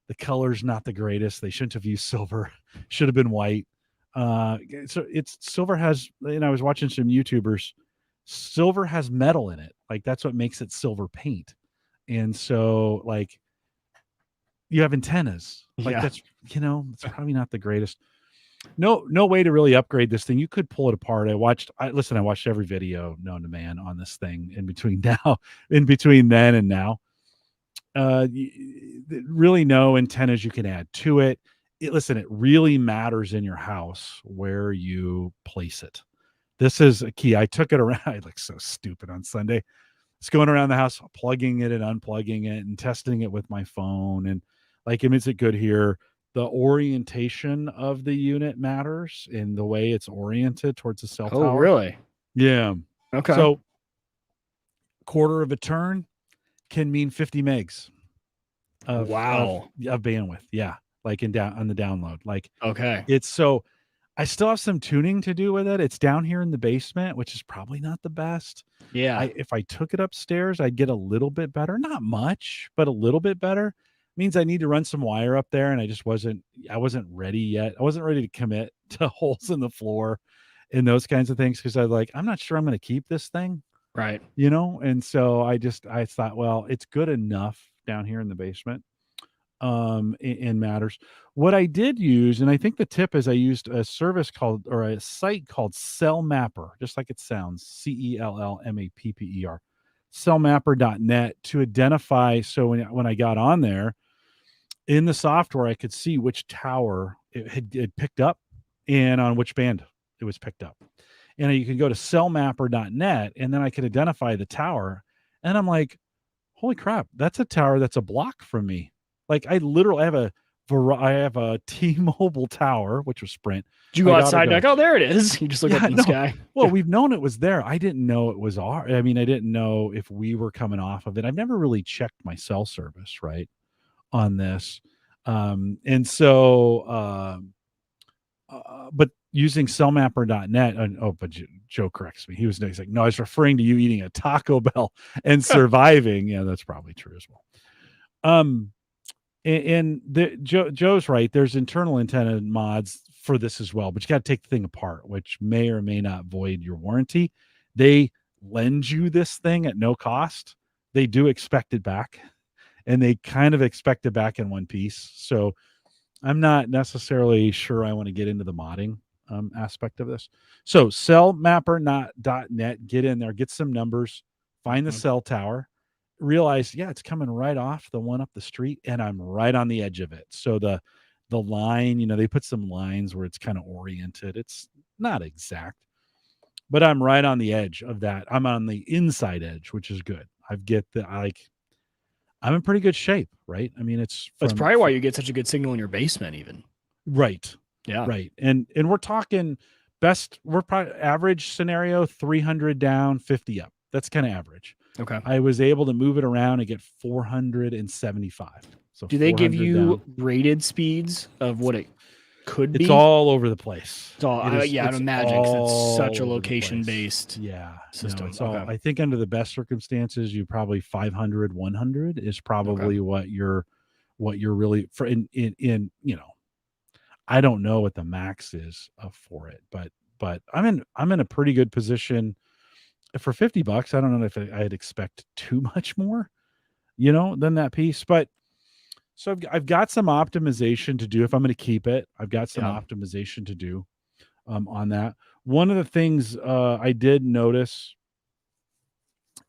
The color's not the greatest. They shouldn't have used silver. Should have been white. So silver has, I was watching some YouTubers. Silver has metal in it. Like that's what makes it silver paint. And so like you have antennas. Like Yeah. that's, it's probably not the greatest. No way to really upgrade this thing. You could pull it apart. I watched every video known to man on this thing in between then and now. Really no antennas you can add to it. It really matters in your house where you place it. This is a key. I took it around. I look so stupid on Sunday. It's going around the house, plugging it and unplugging it and testing it with my phone. And like, is it good here? The orientation of the unit matters in the way it's oriented towards the cell tower. Oh, really? Yeah. Okay. So quarter of a turn can mean 50 megs of bandwidth. Yeah. Like on the download. Like, okay. I still have some tuning to do with it. It's down here in the basement, which is probably not the best. Yeah. If I took it upstairs, I'd get a little bit better. Not much, but a little bit better. Means I need to run some wire up there, and I wasn't ready yet. I wasn't ready to commit to holes in the floor and those kinds of things because I'm not sure I'm going to keep this thing. Right. And so I thought, well, it's good enough down here in the basement. In matters. What I did use, and I think the tip is I used a site called Cell Mapper, just like it sounds, CELLMAPPER, cellmapper.net to identify. So when I got on there in the software, I could see which tower it had picked up and on which band it was picked up. And you can go to cellmapper.net and then I could identify the tower. And I'm like, holy crap, that's a tower that's a block from me. Like I have a T-Mobile tower, which was Sprint. Did you go outside and like, oh, there it is. You just look up in the sky. Well, we've known it was there. I didn't know it was I didn't know if we were coming off of it. I've never really checked my cell service, right, on this. And so, but using cellmapper.net, but Joe corrects me. He's like, no, I was referring to you eating a Taco Bell and surviving. Yeah, that's probably true as well. And Joe's right. There's internal antenna mods for this as well, but you got to take the thing apart, which may or may not void your warranty. They lend you this thing at no cost. They do expect it back, and they kind of expect it back in one piece. So I'm not necessarily sure I want to get into the modding aspect of this. So cellmapper.net, get in there, get some numbers, find the cell tower. Realize, it's coming right off the one up the street, and I'm right on the edge of it. So the line, they put some lines where it's kind of oriented. It's not exact, but I'm right on the edge of that. I'm on the inside edge, which is good. I'm in pretty good shape, right? I mean, that's probably why you get such a good signal in your basement, even. Right. Yeah. Right. And we're talking we're probably average scenario, 300 down, 50 up. That's kind of average. Okay. I was able to move it around and get 475. So do they give you rated speeds of what it could be? It's all over the place. It's all, I'd imagine, because it's such a location-based system. No, it's all, I think under the best circumstances, you probably 500, 100 is probably what you're really for in I don't know what the max is for it, but I'm in a pretty good position. For $50, I don't know if I'd expect too much more, than that piece. But so I've got some optimization to do if I'm going to keep it. I've got some optimization to do on that. One of the things I did notice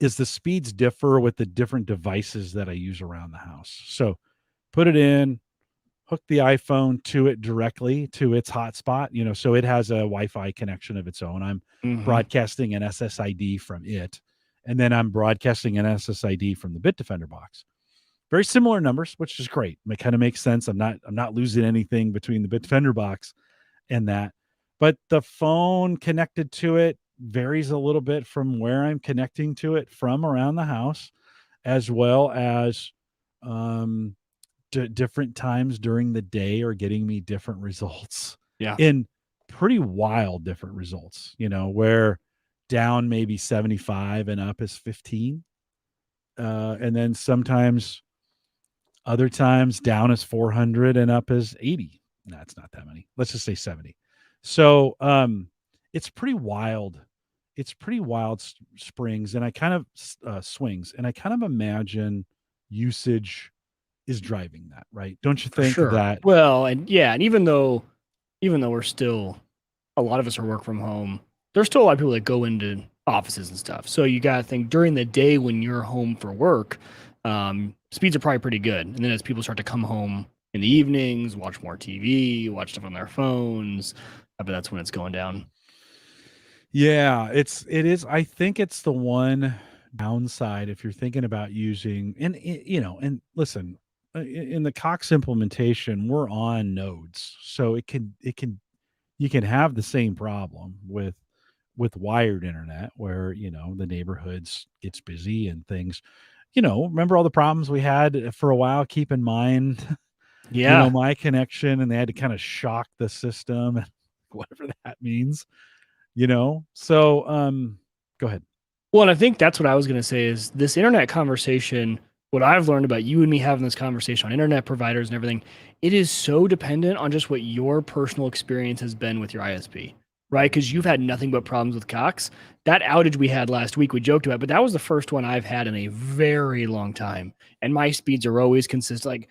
is the speeds differ with the different devices that I use around the house. So put it in, hook the iPhone to it directly to its hotspot, so it has a Wi-Fi connection of its own. I'm broadcasting an SSID from it, and then I'm broadcasting an SSID from the Bitdefender box. Very similar numbers, which is great. It kind of makes sense. I'm not losing anything between the Bitdefender box and that, but the phone connected to it varies a little bit from where I'm connecting to it from around the house, as well as different times during the day are getting me different results. Yeah. In pretty wild different results, where down maybe 75 and up is 15. And then sometimes other times down is 400 and up is 80. No, it's not that many. Let's just say 70. So it's pretty wild. It's pretty wild springs, and I kind of swings, and I kind of imagine usage is driving that, right? Don't you For think sure. that? Well, and even though we're still, a lot of us are work from home, there's still a lot of people that go into offices and stuff. So you got to think during the day when you're home for work, speeds are probably pretty good. And then as people start to come home in the evenings, watch more TV, watch stuff on their phones, I bet that's when it's going down. Yeah, it is. I think it's the one downside if you're thinking about using, and listen, in the Cox implementation, we're on nodes, so you can have the same problem with wired internet where, the neighborhoods gets busy and things, remember all the problems we had for a while. Keep in mind, Yeah. my connection, and they had to kind of shock the system, whatever that means. So go ahead. Well, and I think that's what I was going to say is this internet conversation, what I've learned about you and me having this conversation on internet providers and everything, it is so dependent on just what your personal experience has been with your ISP, right? Because you've had nothing but problems with Cox. That outage we had last week, we joked about, but that was the first one I've had in a very long time. And my speeds are always consistent, like,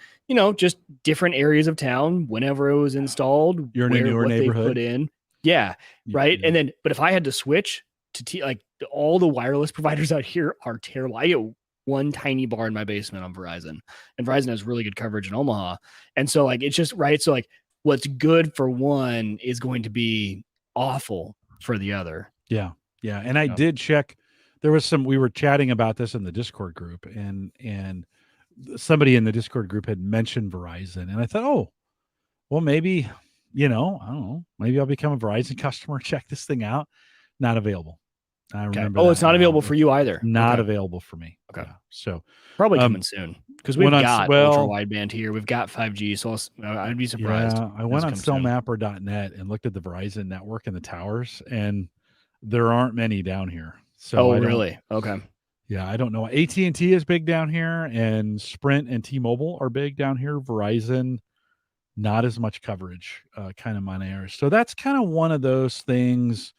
just different areas of town, whenever it was installed, You're in a newer what they neighborhood. put in. Yeah. Right. Yeah. And then, but if I had to switch to all the wireless providers out here are terrible. I get one tiny bar in my basement on Verizon, and Verizon has really good coverage in Omaha. And so it's just right. So what's good for one is going to be awful for the other. Yeah. Yeah. And I did check. There was we were chatting about this in the Discord group, and somebody in the Discord group had mentioned Verizon, and I thought, oh, well, maybe, I don't know, maybe I'll become a Verizon customer, check this thing out. Not available. I remember. Oh, it's not available for you either. Not available for me. Okay. Yeah. So probably coming soon because we've got ultra wideband here. We've got 5G. So I'd be surprised. Yeah, I went on sellmapper.net and looked at the Verizon network and the towers, and there aren't many down here. So really? Okay. Yeah, I don't know. AT&T is big down here, and Sprint and T-Mobile are big down here. Verizon, not as much coverage, kind of on air. So that's kind of one of those things.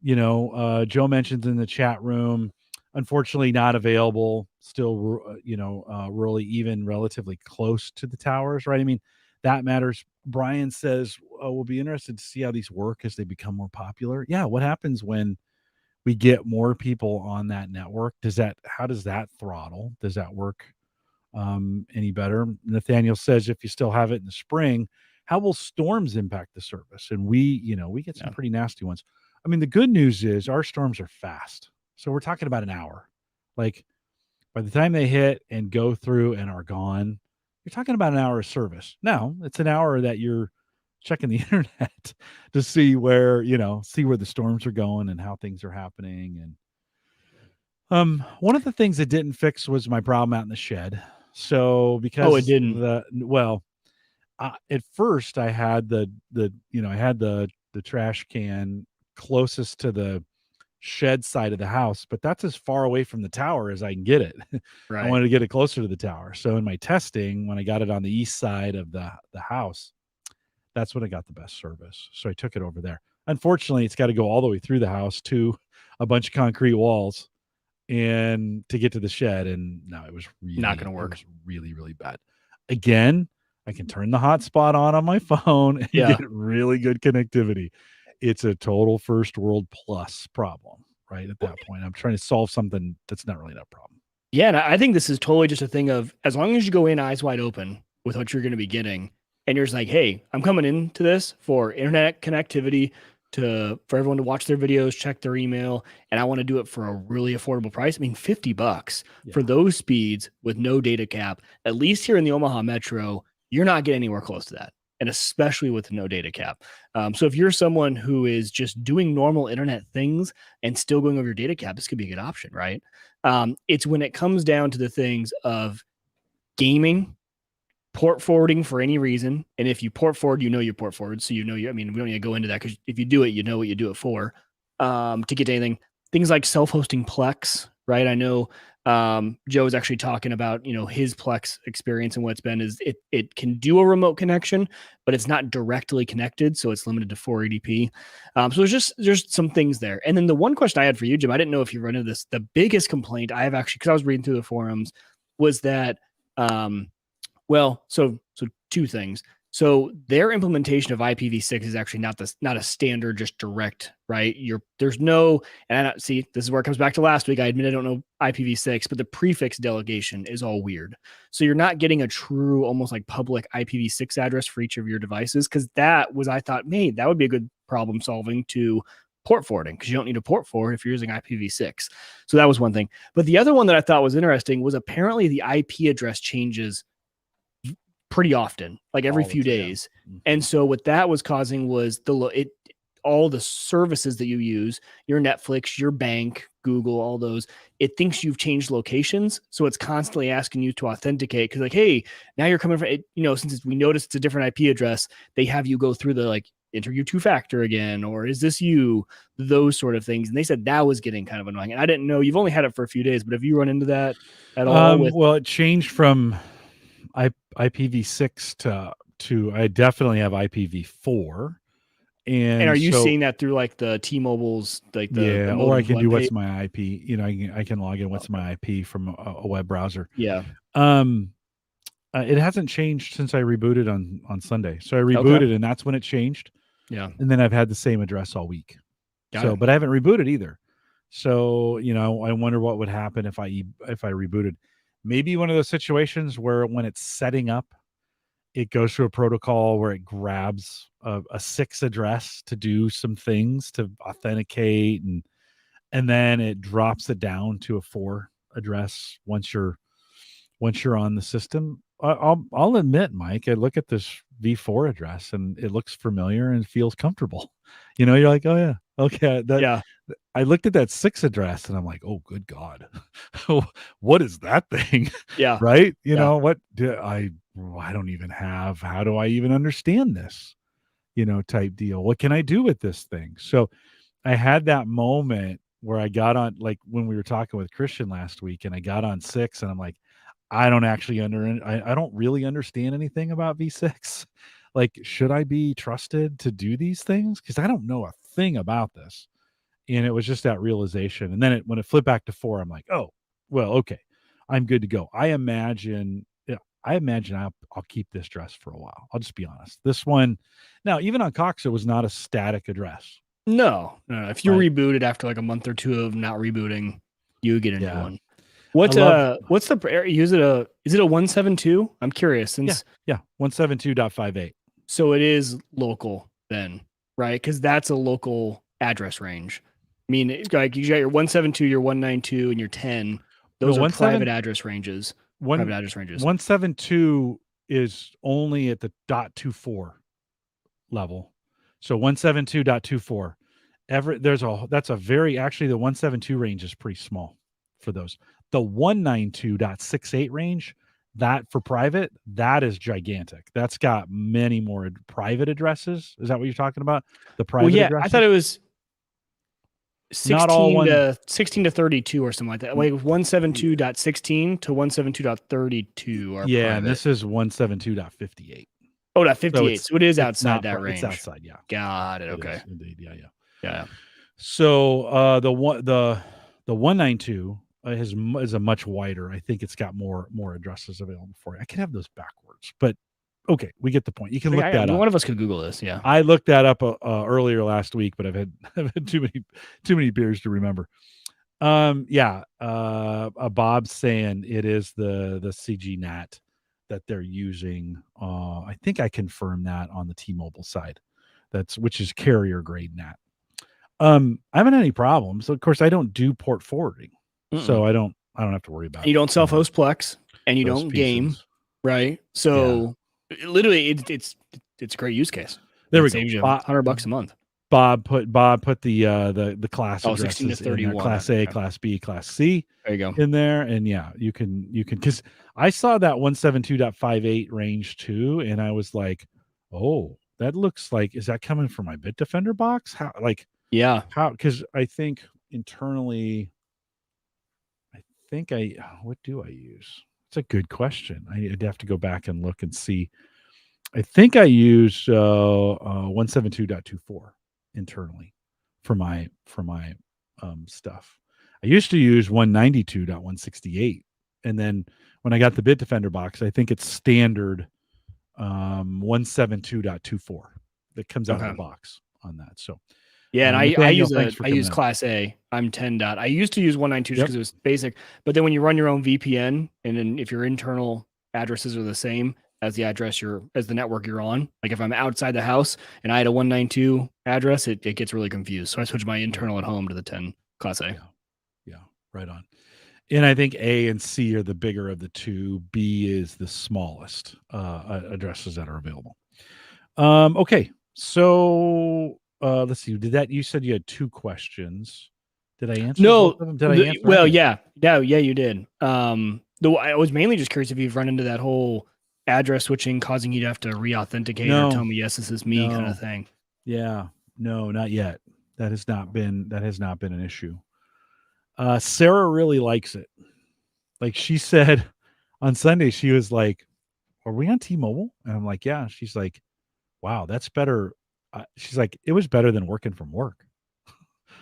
Joe mentions in the chat room, unfortunately not available still, really even relatively close to the towers, right? I mean, that matters. Brian says, we'll be interested to see how these work as they become more popular. Yeah. What happens when we get more people on that network? How does that throttle? Does that work any better? Nathaniel says, if you still have it in the spring, how will storms impact the service? And we get some pretty nasty ones. I mean, the good news is our storms are fast. So we're talking about an hour. Like by the time they hit and go through and are gone, you're talking about an hour of service. Now it's an hour that you're checking the internet to see where the storms are going and how things are happening. And one of the things it didn't fix was my problem out in the shed. So because it didn't. At first I had the trash can closest to the shed side of the house, but that's as far away from the tower as I can get it. Right. I wanted to get it closer to the tower. So in my testing, when I got it on the east side of the house, that's when I got the best service. So I took it over there. Unfortunately, it's got to go all the way through the house to a bunch of concrete walls and to get to the shed. And no, it was really not going to work. It was really, really bad. Again, I can turn the hotspot on my phone and get really good connectivity. It's a total first world plus problem, right? At that point, I'm trying to solve something that's not really a problem. Yeah. And I think this is totally just a thing of, as long as you go in eyes wide open with what you're going to be getting, and you're just like, hey, I'm coming into this for internet connectivity for everyone to watch their videos, check their email, and I want to do it for a really affordable price. I mean, $50 for those speeds with no data cap, at least here in the Omaha Metro, you're not getting anywhere close to that. And especially with no data cap. So if you're someone who is just doing normal internet things and still going over your data cap, this could be a good option, right? It's when it comes down to the things of gaming, port forwarding for any reason. And if you port forward, you port forward. So we don't need to go into that because if you do it, you know what you do it for. To get to anything, things like self-hosting Plex, right? I know Joe was actually talking about, his Plex experience, and what's been is it can do a remote connection, but it's not directly connected. So it's limited to 480p. So there's some things there. And then the one question I had for you, Jim, I didn't know if you run into this. The biggest complaint I have actually, because I was reading through the forums, was that Well, so two things. So their implementation of IPv6 is actually not a standard, just direct, right? There's no, and see, this is where it comes back to last week. I admit I don't know IPv6, but the prefix delegation is all weird. So you're not getting a true, almost like public IPv6 address for each of your devices, because that was, I thought, that would be a good problem solving to port forwarding, because you don't need to port forward if you're using IPv6. So that was one thing. But the other one that I thought was interesting was apparently the IP address changes pretty often, like every few days. And so what that was causing was all the services that you use, your Netflix, your bank, Google, all those, it thinks you've changed locations. So it's constantly asking you to authenticate, because like, hey, now you're coming from it, since we noticed it's a different IP address, they have you go through the like enter your two-factor again, or is this you, those sort of things. And they said that was getting kind of annoying. And I didn't know, you've only had it for a few days, but have you run into that at all? Well, it changed from IPv6 to I definitely have IPv4. And are you seeing that through like the T-Mobile's like the or I can do what's my IP? I can log in what's my IP from a web browser. Yeah. It hasn't changed since I rebooted on Sunday. So I rebooted and that's when it changed. Yeah. And then I've had the same address all week. But I haven't rebooted either. So, I wonder what would happen if I rebooted. Maybe one of those situations where when it's setting up, it goes through a protocol where it grabs a 6 address to do some things to authenticate, and then it drops it down to a 4 address once you're on the system. I'll admit, Mike, I look at this V4 address and it looks familiar and feels comfortable. You're like, oh yeah, okay, I looked at that 6 address and I'm like, oh, good God, what is that thing? Yeah. Right. What do I don't even have, how do I even understand this, type deal. What can I do with this thing? So I had that moment where I got on, like when we were talking with Christian last week, and I got on 6 and I'm like, I don't really understand anything about V6. Like, should I be trusted to do these things? Because I don't know a thing about this. And it was just that realization. And then when it flipped back to 4, I'm like, oh, well, okay, I'm good to go. I imagine I'll keep this address for a while. I'll just be honest. This one, now, even on Cox, it was not a static address. No. If you rebooted after like a month or two of not rebooting, you would get a new one. What's the is it a 172? I'm curious. Since 172.58. So it is local then, right? Because that's a local address range. I mean, like you got your 172, your 192, and your 10. Those are private address ranges. Private address ranges. 172 is only at the .24 level. So 172.24. Actually the 172 range is pretty small for those. The 192.68 range, that for private, that is gigantic. That's got many more private addresses. Is that what you're talking about? The private addresses? I thought it was 16 to 32 or something like that. Like 172.16 to 172.32 are private. And this is 172.58. Oh, that 58. So it is outside that range. It's outside, yeah. Got it. Okay. Indeed, yeah. So the 192 is a much wider. I think it's got more addresses available for you. I can have those backwards, but okay, we get the point. You can look that up. One of us could Google this. Yeah, I looked that up earlier last week, but I've had too many beers to remember. Bob's saying it is the CGNAT that they're using. I think I confirmed that on the T-Mobile side. Which is carrier grade NAT. I haven't had any problems. Of course, I don't do port forwarding, so I don't have to worry about it. You don't self-host Plex, and you don't game, right? So literally, it's a great use case. There we go. Saves you $100 a month. Bob put the class addresses 16 to 31. Class A, Class B, Class C. There you go. In there, and you can because I saw that 172.58 range too, and I was like, oh, that looks like, is that coming from my Bitdefender box? How because I think internally, what do I use? It's a good question. I'd have to go back and look and see. I think I use 172.24 internally for my stuff. I used to use 192.168, and then when I got the Bitdefender box, I think it's standard 172.24 that comes out of the box on that. So yeah, and I Nathaniel, use thanks for I coming use in. Class A. I'm 10 dot. I used to use 192 Yep. because it was basic, but then when you run your own VPN, and then if your internal addresses are the same as the address as the network you're on, like if I'm outside the house and I had a 192 address, it gets really confused. So I switched my internal at home to the 10 Class A. Yeah, right on. And I think A and C are the bigger of the two. B is the smallest addresses that are available. Okay, so let's see. You said you had 2 questions. Did I answer both of them? Did I answer? Well, any of them? yeah, you did. Though I was mainly just curious if you've run into that whole address switching causing you to have to re-authenticate or tell me yes, this is me kind of thing. Yeah, no, not yet. That has not been an issue. Sarah really likes it. Like she said on Sunday, she was like, "Are we on T-Mobile?" And I'm like, "Yeah." She's like, "Wow, that's better." She's like, "It was better than working from work."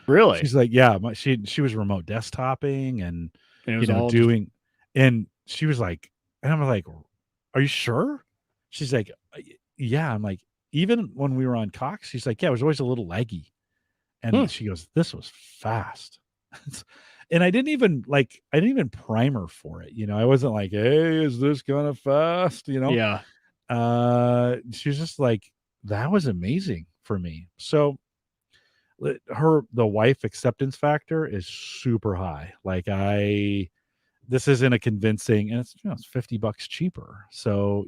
Really? She's like, "Yeah." She was remote desktopping and And it was all doing, and she was like, and I'm like, "Are you sure?" She's like, "Yeah." I'm like, even when we were on Cox, she's like, "Yeah, it was always a little laggy." And she goes, "This was fast." And I didn't even prime her for it. I wasn't like, "Hey, is this gonna fast?" Yeah. She was just like, "That was amazing for me." So the wife acceptance factor is super high. Like this isn't a convincing, and it's $50 cheaper. So,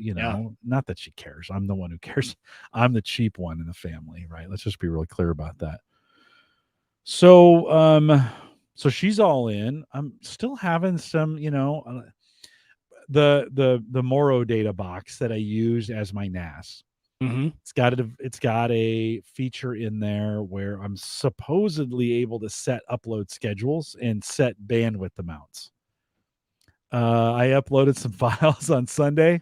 not that she cares. I'm the one who cares. I'm the cheap one in the family, right? Let's just be really clear about that. So, so she's all in. I'm still having some, the Moro data box that I use as my NAS. Mm-hmm. It's got a feature in there where I'm supposedly able to set upload schedules and set bandwidth amounts. I uploaded some files on Sunday,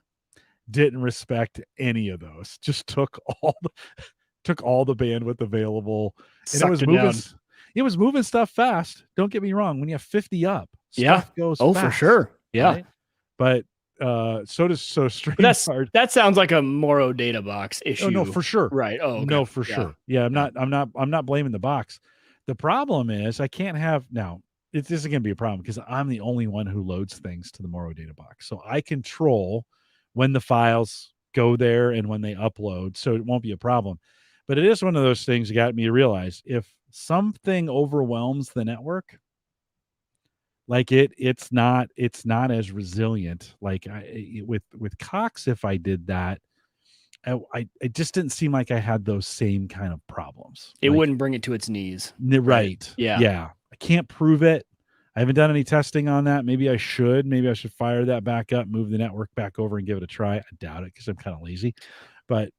didn't respect any of those. Just took all the bandwidth available, and it was moving stuff fast. Don't get me wrong. When you have 50 up, stuff goes fast. For sure. Yeah. Right? But so StreamYard. That sounds like a Moro data box issue. Oh no, for sure. Right. Oh, okay. No, for sure. Yeah, I'm not blaming the box. The problem is I can't have now. This is going to be a problem because I'm the only one who loads things to the Moro data box. So I control when the files go there and when they upload, so it won't be a problem. But it is one of those things that got me to realize if something overwhelms the network, like it's not as resilient. Like with Cox, if I did that, it just didn't seem like I had those same kind of problems. It wouldn't bring it to its knees. Right. Yeah. I can't prove it. I haven't done any testing on that. Maybe I should. Maybe I should fire that back up, move the network back over and give it a try. I doubt it because I'm kind of lazy. But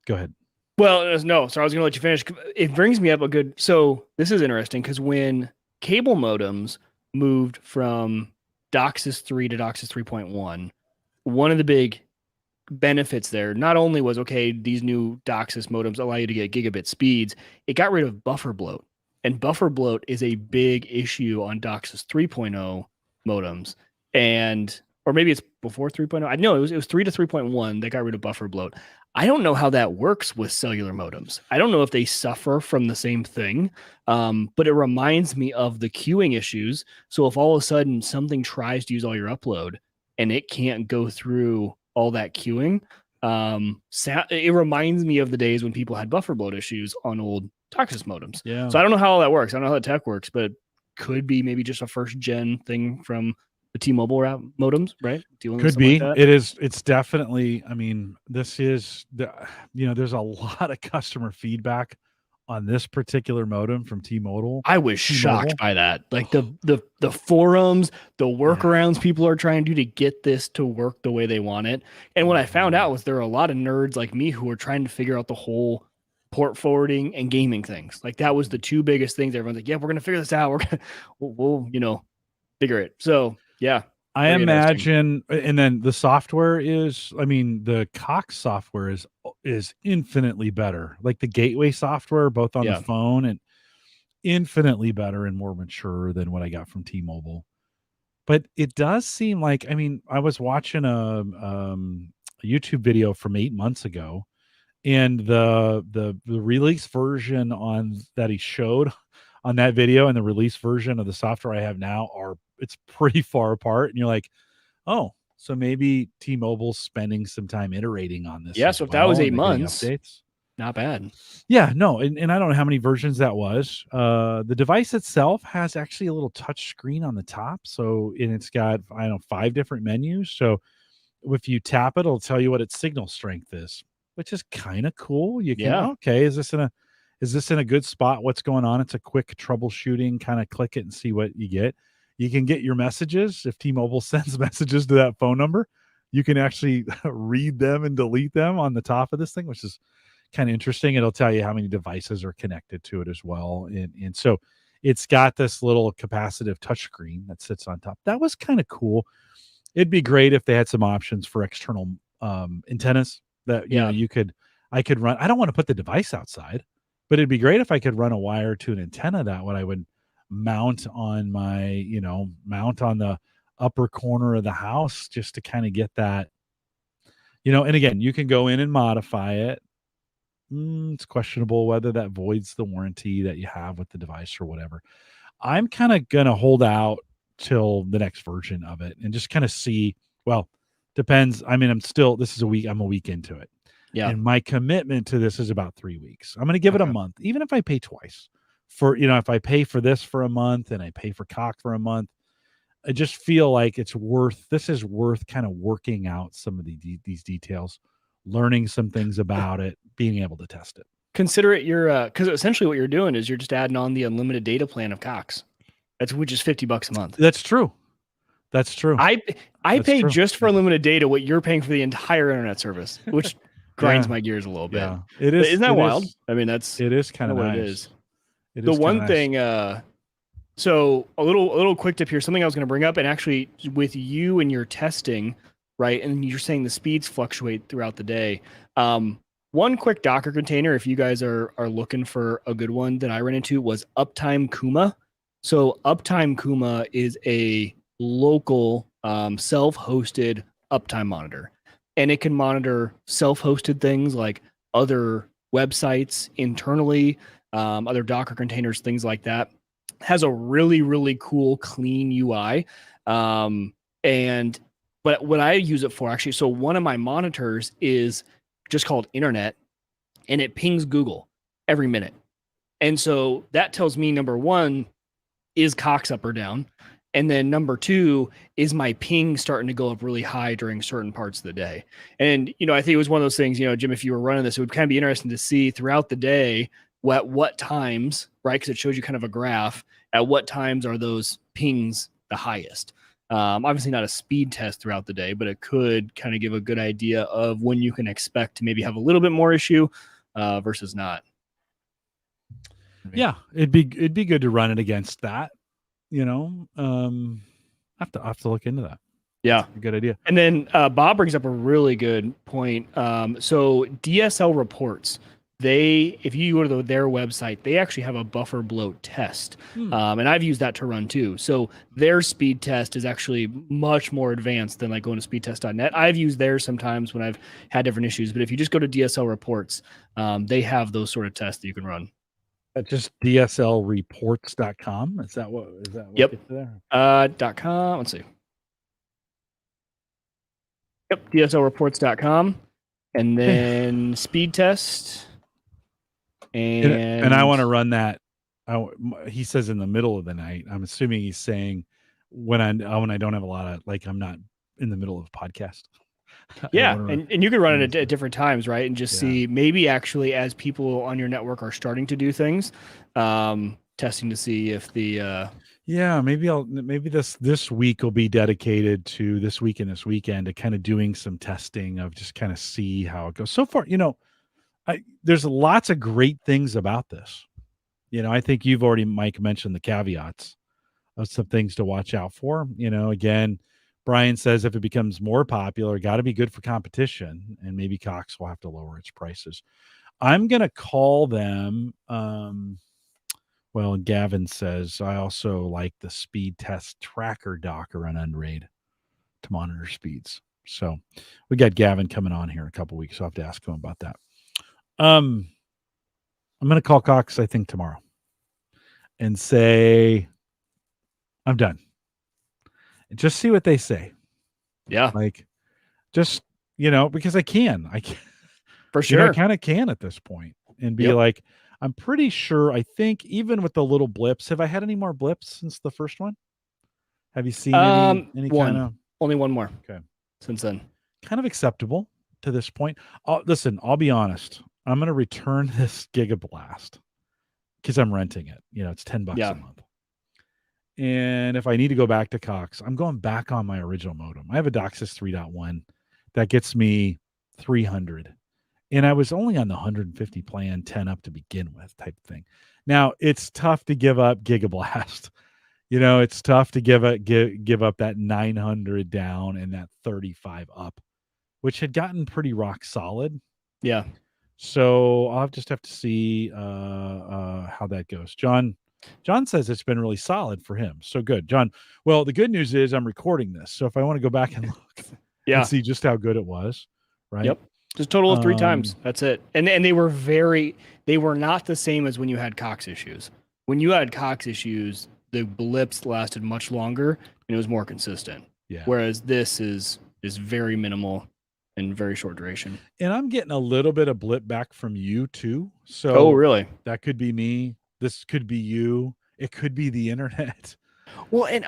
go ahead. Well, no. So I was going to let you finish. It brings me up so this is interesting because when cable modems moved from DOCSIS 3 to DOCSIS 3.1, one of the big benefits there not only was, okay, these new DOCSIS modems allow you to get gigabit speeds, it got rid of buffer bloat. And buffer bloat is a big issue on DOCSIS 3.0 modems. Or maybe it's before 3.0. I know it was 3 to 3.1 that got rid of buffer bloat. I don't know how that works with cellular modems. I don't know if they suffer from the same thing, but it reminds me of the queuing issues. So if all of a sudden something tries to use all your upload and it can't go through all that queuing, it reminds me of the days when people had buffer bloat issues on old DOCSIS modems. Yeah. So I don't know how all that works. I don't know how the tech works, but could be maybe just a first gen thing from the T-Mobile modems, right? Could be. Like it is. It's definitely. I mean, this is there's a lot of customer feedback on this particular modem from T-Mobile. I was shocked by that. Like the forums, the workarounds people are trying to do to get this to work the way they want it. And what I found out was there are a lot of nerds like me who are trying to figure out the whole port forwarding and gaming things. Like that was the two biggest things. Everyone's like, yeah, we're going to figure this out. We'll figure it. So yeah. I imagine, and then the software is, the Cox software is infinitely better. Like the gateway software, both on the phone, and infinitely better and more mature than what I got from T-Mobile. But it does seem like, I mean, I was watching a YouTube video from 8 months ago, and the release version on that he showed on that video and the release version of the software I have now it's pretty far apart. And you're like, oh, so maybe T-Mobile's spending some time iterating on this. Yeah, as so if that was well, 8 and they're getting months, updates. not bad. Yeah, no, and I don't know how many versions that was. The device itself has actually a little touch screen on the top, and it's got, I don't know, 5 different menus. So if you tap it, it'll tell you what its signal strength is, which is kind of cool. You can, Yeah. okay, is this in a good spot? What's going on? It's a quick troubleshooting, kind of click it and see what you get. You can get your messages. If T-Mobile sends messages to that phone number, you can actually read them and delete them on the top of this thing, which is kind of interesting. It'll tell you how many devices are connected to it as well. And so it's got this little capacitive touchscreen that sits on top. That was kind of cool. It'd be great if they had some options for external antennas that, you know, I could run. I don't want to put the device outside, but it'd be great if I could run a wire to an antenna that I would mount on the upper corner of the house, just to kind of get that, and again, you can go in and modify it. It's questionable whether that voids the warranty that you have with the device or whatever. I'm kind of going to hold out till the next version of it and just kind of see. Well, depends. I mean, I'm a week into it. Yeah. And my commitment to this is about 3 weeks. I'm going to give it a month, even if I pay twice if I pay for this for a month and I pay for Cock for a month. I just feel like this is worth kind of working out some of these details, learning some things about it, being able to test it. Consider it because essentially what you're doing is you're just adding on the unlimited data plan of Cox. Which is $50 a month. That's true. I pay just for unlimited data what you're paying for the entire internet service, which grinds my gears a little bit. Yeah, it is. Isn't that wild? I mean, it is kind of nice. What it is. The one thing, so a little quick tip here, something I was going to bring up, and actually with you and your testing, right? And you're saying the speeds fluctuate throughout the day. One quick Docker container, if you guys are looking for a good one that I ran into, was Uptime Kuma. So Uptime Kuma is a local self-hosted uptime monitor, and it can monitor self-hosted things like other websites internally, other Docker containers, things like that. Has a really, really cool, clean UI. But what I use it for, actually, so one of my monitors is just called Internet, and it pings Google every minute. And so that tells me, number one, is Cox up or down? And then number two, is my ping starting to go up really high during certain parts of the day? And, I think it was one of those things, Jim, if you were running this, it would kind of be interesting to see throughout the day what times, right? Because it shows you kind of a graph, at what times are those pings the highest. Obviously not a speed test throughout the day, but it could kind of give a good idea of when you can expect to maybe have a little bit more issue versus not. Yeah, it'd be good to run it against that. I have to look into that. Yeah, a good idea. And then Bob brings up a really good point. So DSL reports, if you go to their website, they actually have a buffer bloat test, and I've used that to run too. So their speed test is actually much more advanced than like going to speedtest.net. I've used theirs sometimes when I've had different issues, but if you just go to DSL reports, they have those sort of tests that you can run. That's just DSLreports.com. Is that what yep. gets there? .com. Let's see. Yep, DSLreports.com. And then speed test. And I want to run that. He says in the middle of the night. I'm assuming he's saying when I don't have a lot of, like, I'm not in the middle of a podcast. Yeah, and you can run it at different times, right? And just see, maybe actually as people on your network are starting to do things, testing to see if the maybe this week will be dedicated to this week and this weekend to kind of doing some testing of just kind of see how it goes. So far, there's lots of great things about this. I think you've already, Mike, mentioned the caveats of some things to watch out for. Again, Brian says if it becomes more popular, got to be good for competition, and maybe Cox will have to lower its prices. I'm going to call them, Well, Gavin says, I also like the speed test tracker Docker on Unraid to monitor speeds. So we got Gavin coming on here in a couple weeks. So I'll have to ask him about that. I'm going to call Cox, I think, tomorrow and say, I'm done. And just see what they say. Yeah. Like, just, because I can. For sure. I kind of can at this point and be like, I'm pretty sure, I think even with the little blips, have I had any more blips since the first one? Have you seen any one. kind of? Only one more. Okay. Since then. Kind of acceptable to this point. Listen, I'll be honest. I'm going to return this Gigablast because I'm renting it. It's $10 a month. And if I need to go back to Cox, I'm going back on my original modem. I have a DOCSIS 3.1 that gets me 300. And I was only on the 150 plan, 10 up to begin with type thing. Now, it's tough to give up Gigablast. It's tough to give up that 900 down and that 35 up, which had gotten pretty rock solid. Yeah. So I'll just have to see how that goes. John says it's been really solid for him. So good, John. Well, the good news is I'm recording this. So if I want to go back and look and see just how good it was, right? Yep. Just total of 3 times. That's it. And they were not the same as when you had Cox issues. When you had Cox issues, the blips lasted much longer and it was more consistent. Yeah. Whereas this is very minimal and very short duration. And I'm getting a little bit of blip back from you too. So really? That could be me. This could be you. It could be the internet. Well, and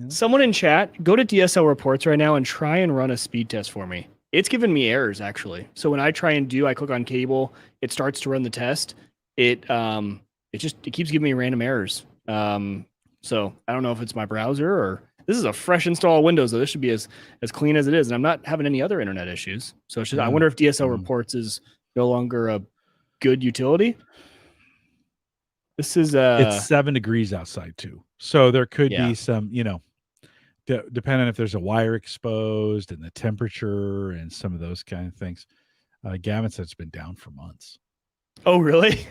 someone in chat, go to DSL reports right now and try and run a speed test for me. It's given me errors actually. So when I try and I click on cable, it starts to run the test. It keeps giving me random errors. So I don't know if it's my browser or this is a fresh install of Windows, though. This should be as clean as it is. And I'm not having any other internet issues. So I wonder if DSL reports is no longer a good utility. This is it's 7 degrees outside too. So there could be some, depending if there's a wire exposed and the temperature and some of those kind of things. Gavin said it's been down for months. Oh, really?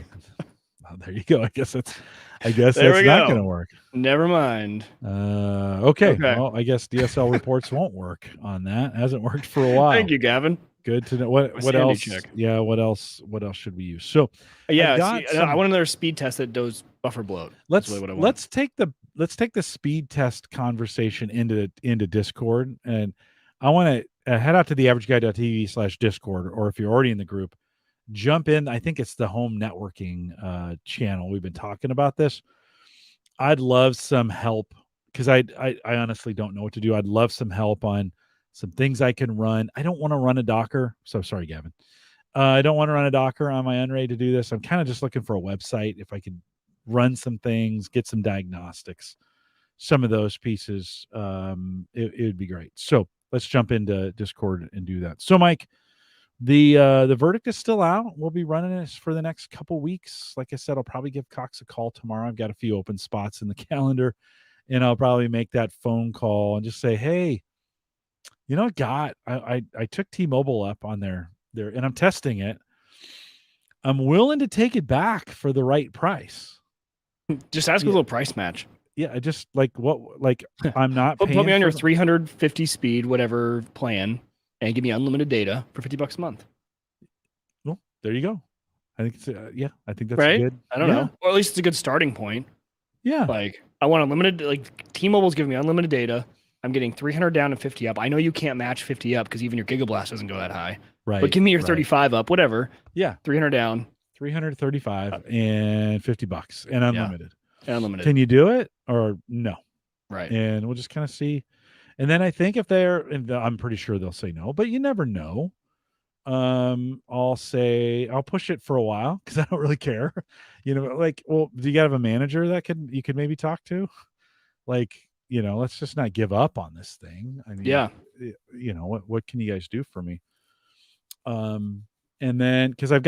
Oh, there you go. I guess that's not going to work. Never mind. Okay. Well, I guess DSL reports won't work on that. It hasn't worked for a while. Thank you, Gavin. Good to know. What else? Check. Yeah. What else should we use? So I want another speed test that does buffer bloat. Let's take the speed test conversation into Discord, and I want to head out to the averageguy.tv/Discord, or if you're already in the group, jump in. I think it's the home networking channel. We've been talking about this. I'd love some help because I honestly don't know what to do. I'd love some help on some things I can run. I don't want to run a Docker. So sorry, Gavin. I don't want to run a Docker on my Unraid to do this. I'm kind of just looking for a website. If I could run some things, get some diagnostics, some of those pieces, it would be great. So let's jump into Discord and do that. So Mike, the verdict is still out. We'll be running this for the next couple weeks. Like I said, I'll probably give Cox a call tomorrow. I've got a few open spots in the calendar, and I'll probably make that phone call and just say, hey, I took T-Mobile up on their and I'm testing it. I'm willing to take it back for the right price. Just ask a little price match. Yeah, I just I'm not put me on your 350 speed, whatever plan, and give me unlimited data for $50 a month. Well, there you go. I think it's I think that's right. Good. I don't know, or at least it's a good starting point. Yeah, I want unlimited. T-Mobile's giving me unlimited data. I'm getting 300 down and 50 up. I know you can't match 50 up because even your Gigablast doesn't go that high. Right. But give me your 35 up, whatever. Yeah. 300 down. 335 and $50 and unlimited. Yeah. Unlimited. Can you do it or no? Right. And we'll just kind of see. And then I think if I'm pretty sure they'll say no, but you never know. I'll push it for a while because I don't really care. Do you have a manager that you could maybe talk to? Let's just not give up on this thing. I mean, what can you guys do for me? And then because I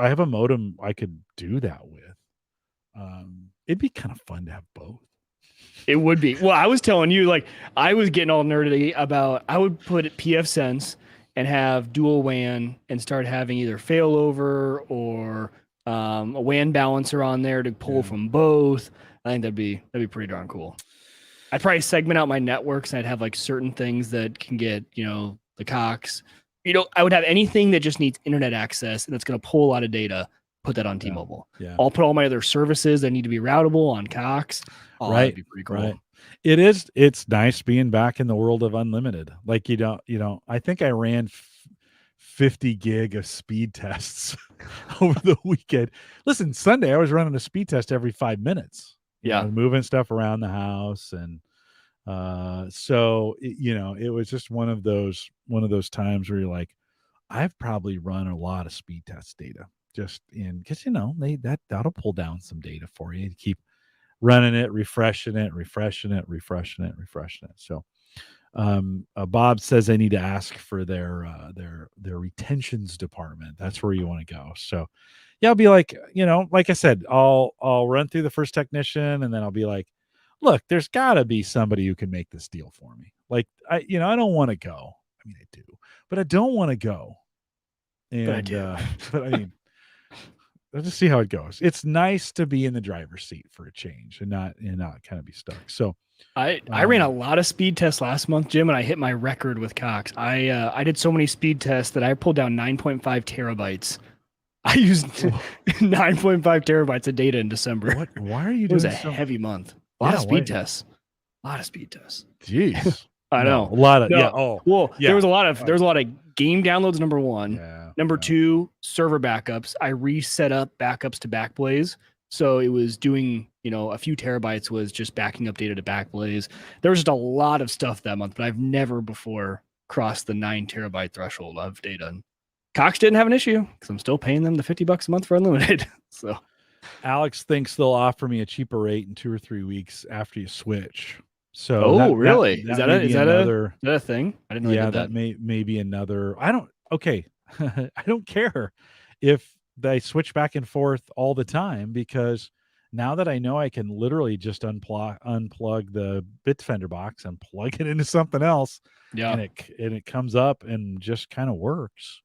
have a modem I could do that with. It'd be kind of fun to have both. It would be. Well, I was telling you, I was getting all nerdy about, I would put PFSense and have dual WAN and start having either failover or a WAN balancer on there to pull from both. I think that'd be pretty darn cool. I'd probably segment out my networks, and I'd have like certain things that can get, the Cox. I would have anything that just needs internet access and that's going to pull a lot of data, put that on T-Mobile. Yeah. I'll put all my other services that need to be routable on Cox. Oh, right. That'd be pretty cool. Right. It's nice being back in the world of unlimited. Like, I think I ran 50 gig of speed tests over the weekend. Listen, Sunday I was running a speed test every 5 minutes. Moving stuff around the house, and so it was just one of those times where you're like, I've probably run a lot of speed test data just because that'll pull down some data for you to keep running it, refreshing it. So Bob says I need to ask for their retentions department. That's where you want to go. So yeah, I'll be like, like I said, I'll run through the first technician, and then I'll be like, look, there's gotta be somebody who can make this deal for me. Like, I don't want to go. I mean, I do, but I don't want to go. And But I do. but I mean, let's just see how it goes. It's nice to be in the driver's seat for a change and not kind of be stuck. So I ran a lot of speed tests last month, Jim, and I hit my record with Cox. I did so many speed tests that I pulled down 9.5 terabytes. I used 9.5 terabytes of data in December. Why are you doing it? Was a heavy month. A lot of speed tests. A lot of speed tests. Jeez. I know. A lot of there was a lot of game downloads, number one. Yeah. Number two, server backups. I reset up backups to Backblaze. So it was doing, a few terabytes was just backing up data to Backblaze. There was just a lot of stuff that month, but I've never before crossed the 9 terabyte threshold of data. And Cox didn't have an issue because I'm still paying them the $50 a month for unlimited. So Alex thinks they'll offer me a cheaper rate in 2 or 3 weeks after you switch. So really? Is that a thing? I didn't know. Yeah, that may be another. I don't care if they switch back and forth all the time, because now that I know I can literally just unplug the Bitdefender box and plug it into something else, and it comes up and just kind of works.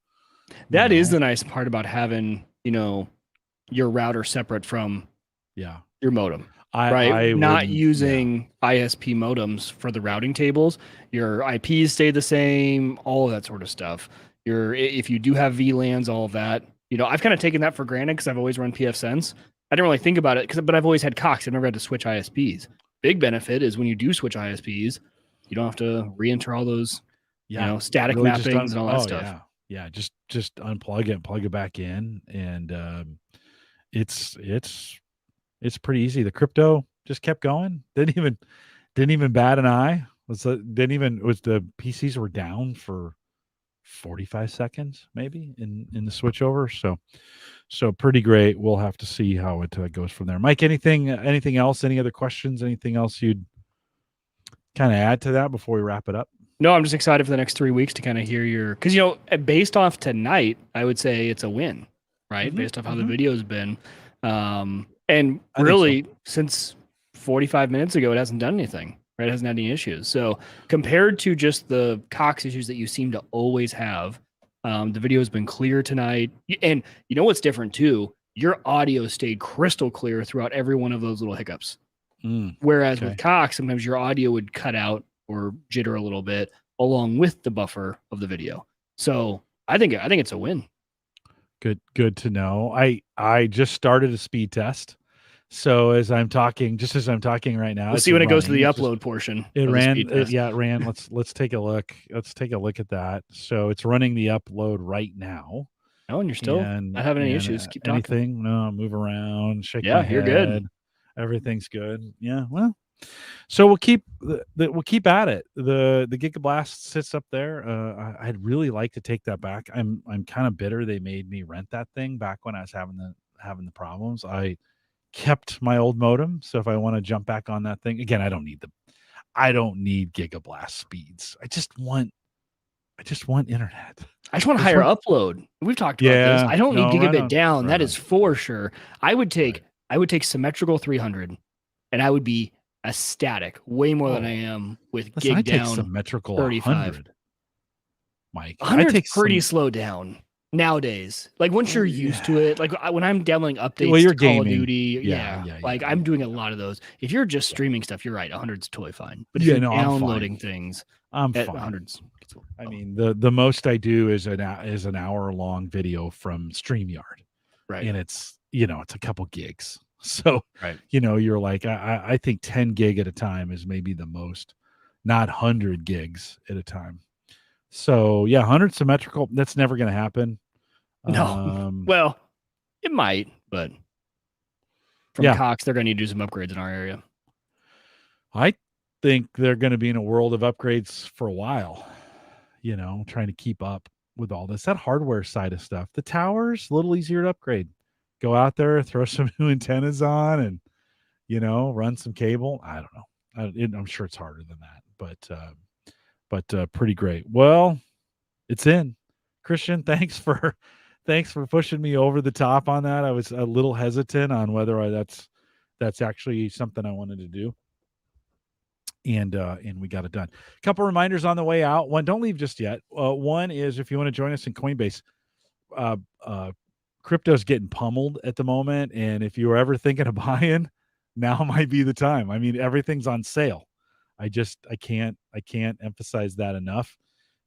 That is the nice part about having, your router separate from your modem. Right? Not using ISP modems for the routing tables. Your IPs stay the same, all of that sort of stuff. If you do have VLANs, all of that, I've kind of taken that for granted because I've always run PFSense. I didn't really think about it but I've always had Cox. I've never had to switch ISPs. Big benefit is when you do switch ISPs, you don't have to re-enter all those, static really mappings and all that stuff. Yeah. Just unplug it and plug it back in. And it's pretty easy. The crypto just kept going. Didn't even bat an eye. The PCs were down for 45 seconds maybe in the switchover. So pretty great. We'll have to see how it goes from there. Mike, anything else? Any other questions? Anything else you'd kind of add to that before we wrap it up? No, I'm just excited for the next 3 weeks to kind of hear because based off tonight, I would say it's a win, right? Mm-hmm. Based off how the video's been. And really, since 45 minutes ago, it hasn't done anything, right? It hasn't had any issues. So compared to just the Cox issues that you seem to always have, the video has been clear tonight. And what's different too? Your audio stayed crystal clear throughout every one of those little hiccups. Whereas with Cox, sometimes your audio would cut out or jitter a little bit along with the buffer of the video. So I think it's a win. Good to know. I just started a speed test. So as I'm talking right now, we'll see when it goes to the upload portion. It ran. It ran. Let's take a look. Let's take a look at that. So it's running the upload right now. Oh, and you're still not having any issues. Keep talking. Anything? No, move around. Shake my head. You're good. Everything's good. Yeah. Well, so we'll keep at it. The Gigablast sits up there. I'd really like to take that back. I'm kind of bitter they made me rent that thing back when I was having the problems. I kept my old modem, so if I want to jump back on that thing again, I don't need Gigablast speeds. I just want internet. I just want higher upload. We've talked about this. I don't need gigabit down. That is for sure. I would take symmetrical 300, and I would be ecstatic way more than I am with gig down. Symmetrical 35. 100. Mike, 100 pretty slow down. nowadays. Like once you're used to it, like when I'm downloading updates Well, you're to Call of gaming. Duty, Yeah, like I'm doing a lot of those. If you're just streaming stuff, you're right, 100's totally fine. But if Yeah, you're no, I'm fine. downloading things, I'm at fine. 100's. I mean, the most I do is an hour long video from StreamYard, Right. and it's it's a couple gigs. So Right. you're like I think 10 gig at a time is maybe the most, not 100 gigs at a time. So yeah, 100 symmetrical. That's never going to happen. No. Well, it might, but from Cox, they're going to need to do some upgrades in our area. I think they're going to be in a world of upgrades for a while, trying to keep up with all this. That hardware side of stuff, the towers, a little easier to upgrade. Go out there, throw some new antennas on, and run some cable. I don't know. I'm sure it's harder than that, but pretty great. Well, it's in. Christian, thanks for pushing me over the top on that. I was a little hesitant on whether that's actually something I wanted to do. And we got it done. A couple reminders on the way out. One, don't leave just yet. One is if you want to join us in Coinbase, crypto's getting pummeled at the moment, and if you were ever thinking of buying, now might be the time. I mean, everything's on sale. I can't emphasize that enough.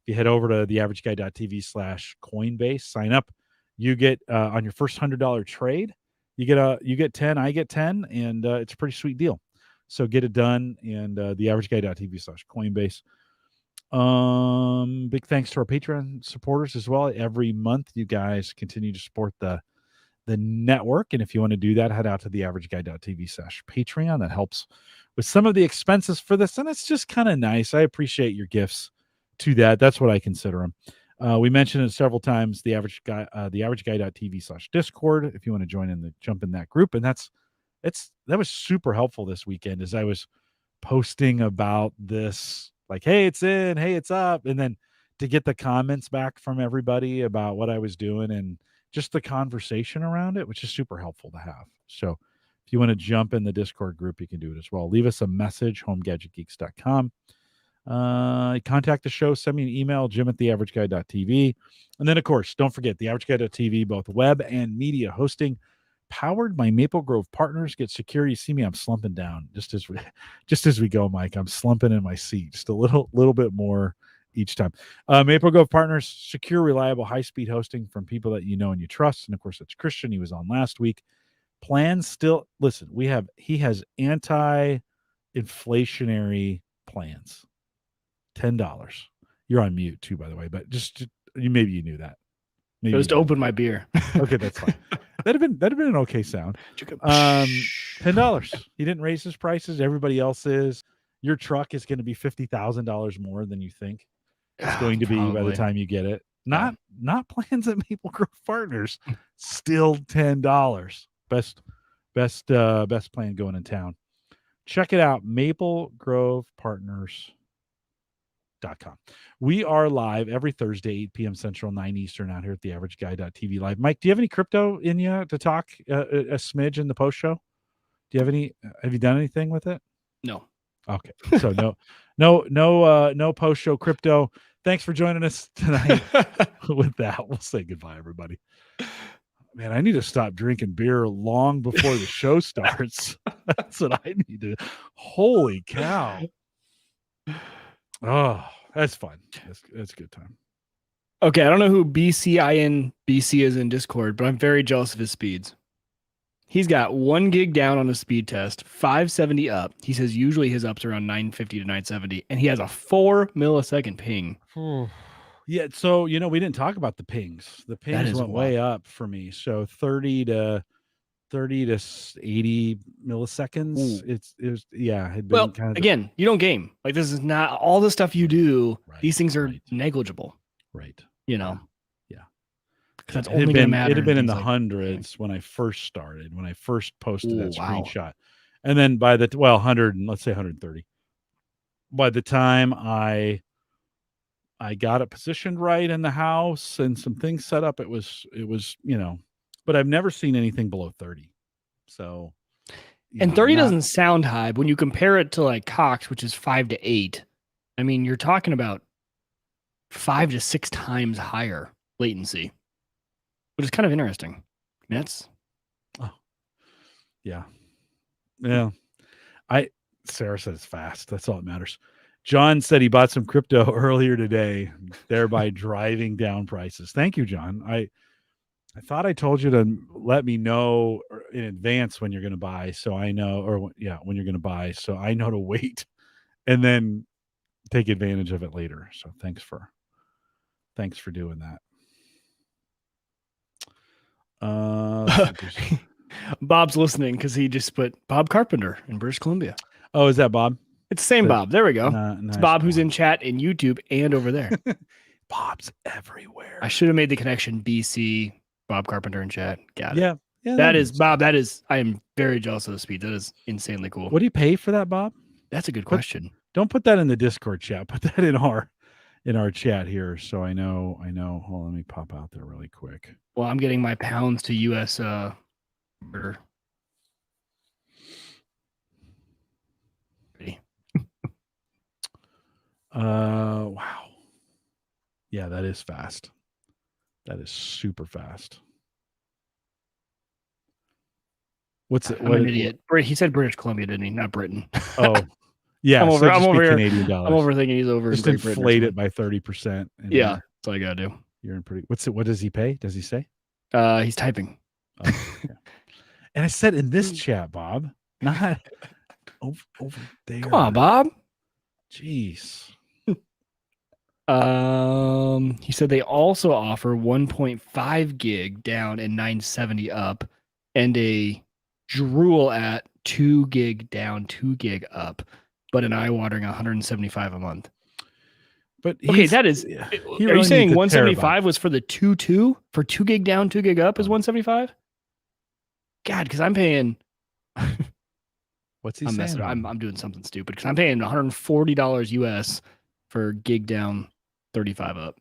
If you head over to theaverageguy.tv/Coinbase, sign up. You get on your first $100 trade, you get 10, I get 10, and it's a pretty sweet deal. So get it done, and theaverageguy.tv/Coinbase. Big thanks to our Patreon supporters as well. Every month, you guys continue to support the network, and if you want to do that, head out to theaverageguy.tv/Patreon. That helps with some of the expenses for this, and it's just kind of nice. I appreciate your gifts to that. That's what I consider them. We mentioned it several times. The average guy, theaverageguy.tv/Discord. If you want to jump in that group, and that was super helpful this weekend as I was posting about this, like, hey, it's in, hey, it's up, and then to get the comments back from everybody about what I was doing and just the conversation around it, which is super helpful to have. So if you want to jump in the Discord group, you can do it as well. Leave us a message, homegadgetgeeks.com. Contact the show, send me an email, jim@theaverageguy.tv. And then, of course, don't forget theaverageguy.tv, both web and media hosting, powered by Maplegrove Partners. Get secure. You see me, I'm slumping down just as we go, Mike. I'm slumping in my seat just a little bit more each time. Maplegrove Partners, secure, reliable, high-speed hosting from people that you know and you trust. And of course, it's Christian. He was on last week. Plans still, listen, he has anti-inflationary plans. $10. You're on mute too, by the way, but maybe you knew that. Maybe it was to open my beer. Okay, that's fine. That'd have been an okay sound. $10. He didn't raise his prices. Everybody else is. Your truck is going to be $50,000 more than you think it's going to be by the time you get it. Not plans at Maplegrove Partners. Still $10. Best plan going in town. Check it out. MapleGrovePartners.com. We are live every Thursday, 8 p.m. Central, 9 Eastern, out here at theaverageguy.tv live. Mike, do you have any crypto in you to talk a smidge in the post show? Do you have have you done anything with it? No. Okay. So no post show crypto. Thanks for joining us tonight. With that, we'll say goodbye, everybody. Man, I need to stop drinking beer long before the show starts. That's what I need to. Holy cow. Oh, that's fun. That's a good time. Okay, I don't know who BC is in Discord, but I'm very jealous of his speeds. He's got 1 gig down on a speed test, 570 up. He says usually his up's around 950 to 970, and he has a 4 millisecond ping. Yeah, so we didn't talk about the pings. The pings went way up for me. So 30 to 80 milliseconds. Ooh. It was had been kind of again, you don't game. Like, this is not all the stuff you do. Right, these things are negligible. Right. Yeah. Because that's it only going to matter. It had been in the hundreds when I first started, when I first posted that screenshot. And then by 100, and let's say 130. By the time I got it positioned right in the house and some things set up, it was but I've never seen anything below 30. So, and 30 doesn't sound high, but when you compare it to like Cox, which is 5 to 8, I mean, you're talking about 5 to 6 times higher latency. which is kind of interesting. That's Yeah. Sarah said it's fast. That's all that matters. John said he bought some crypto earlier today, thereby driving down prices. Thank you, John. I thought I told you to let me know in advance when you're going to buy, so I know, when you're going to buy, so I know to wait and then take advantage of it later. So thanks for doing that. Bob's listening because he just put Bob Carpenter in British Columbia. Oh, is that Bob? It's the same Bob. There we go. Nice it's Bob who's in chat and YouTube and over there. Bob's everywhere. I should have made the connection. BC, Bob Carpenter in chat. Got it. Yeah. That is Bob. I am very jealous of the speed. That is insanely cool. What do you pay for that, Bob? That's a good question. Don't put that in the Discord chat. Put that in our chat here, so I know. Hold on, let me pop out there really quick. Well, I'm getting my pounds to US order. Wow. Yeah, that is fast. That is super fast. What's it? I'm an idiot. He said British Columbia, didn't he? Not Britain. Oh, yeah. I'm over here. Canadian dollars. I'm overthinking. He's over. Just inflate it by 30%. Yeah, that's all I gotta do. You're in pretty. What does he pay? Does he say? He's typing. Oh, okay. And I said in this chat, Bob, not over there. Come on, Bob. Jeez. He said they also offer 1.5 gig down and 970 up, and a drool at 2 gig down, 2 gig up, but an eye-watering 175 a month. But okay, that is. Are you saying 175 was for the 2 for 2 gig down, 2 gig up is 175? God, because I'm paying. What's he saying? I'm doing something stupid because I'm paying $140 US for gig down, 35 up,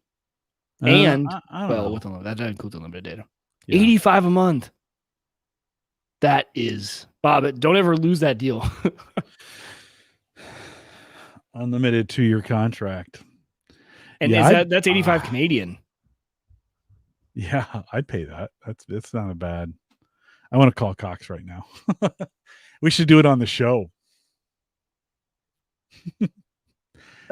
and with that includes unlimited data. Yeah. 85 a month. That is, Bob. Don't ever lose that deal. Unlimited 2-year contract. And that's 85 Canadian. Yeah, I'd pay that. That's not a bad. I want to call Cox right now. We should do it on the show.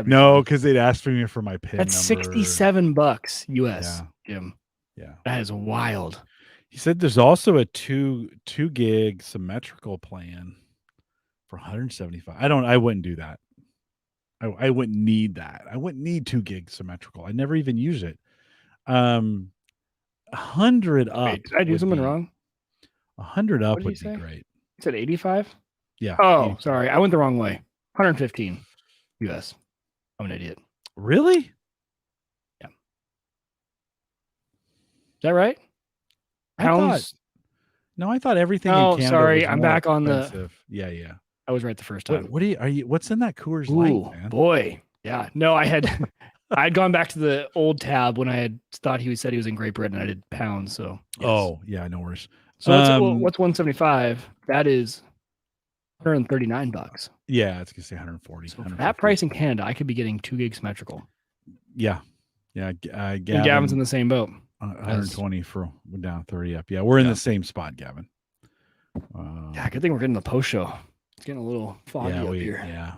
No, because they'd ask for me for my PIN That's number. $67 US, Jim. Yeah. That is wild. He said there's also a 2 gig symmetrical plan for 175. I wouldn't do that. I wouldn't need that. I wouldn't need 2 gig symmetrical. I never even use it. 100 up. Wait, did I do something wrong? 100 up would be great. You said 85? Yeah. Oh, 85. sorry. I went the wrong way. 115 US. I'm an idiot. Really? Yeah. Is that right? Pounds? I thought everything. Oh, in Canada sorry. was I'm more back on expensive. Yeah. I was right the first time. What are you? What's in that Coors Light, man? Boy. Yeah. No, I'd gone back to the old tab when I had thought he said he was in Great Britain. I did pounds. So. Yes. Oh, yeah. No worries. So what's 175? That is $139. Yeah, I was gonna say 140. So for that price in Canada, I could be getting 2 gig symmetrical. Yeah. Gavin's in the same boat. 120 for down 30 up. Yeah, we're in the same spot, Gavin. Yeah, good thing we're getting the post show. It's getting a little foggy up here. Yeah.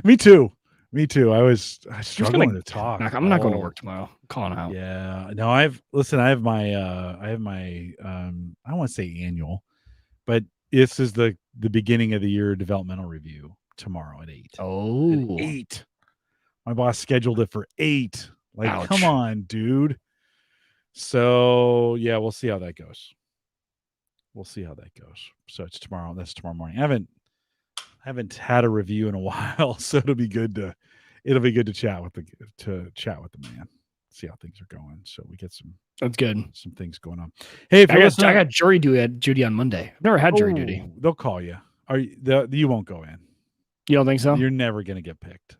Me too. I was struggling to talk. I'm not going to work tomorrow. I'm calling out. Yeah. No, I have my I don't want to say annual, but this is the beginning of the year developmental review tomorrow at 8. Oh. At 8. My boss scheduled it for 8. Like, ouch. Come on, dude. So yeah, we'll see how that goes. So it's tomorrow. That's tomorrow morning. I haven't had a review in a while, so it'll be good to chat with the man, see how things are going. So we get some things going on. Hey, if I got jury duty on Monday. I've never had jury duty. They'll call you. You won't go in. You don't think so? You're never gonna get picked.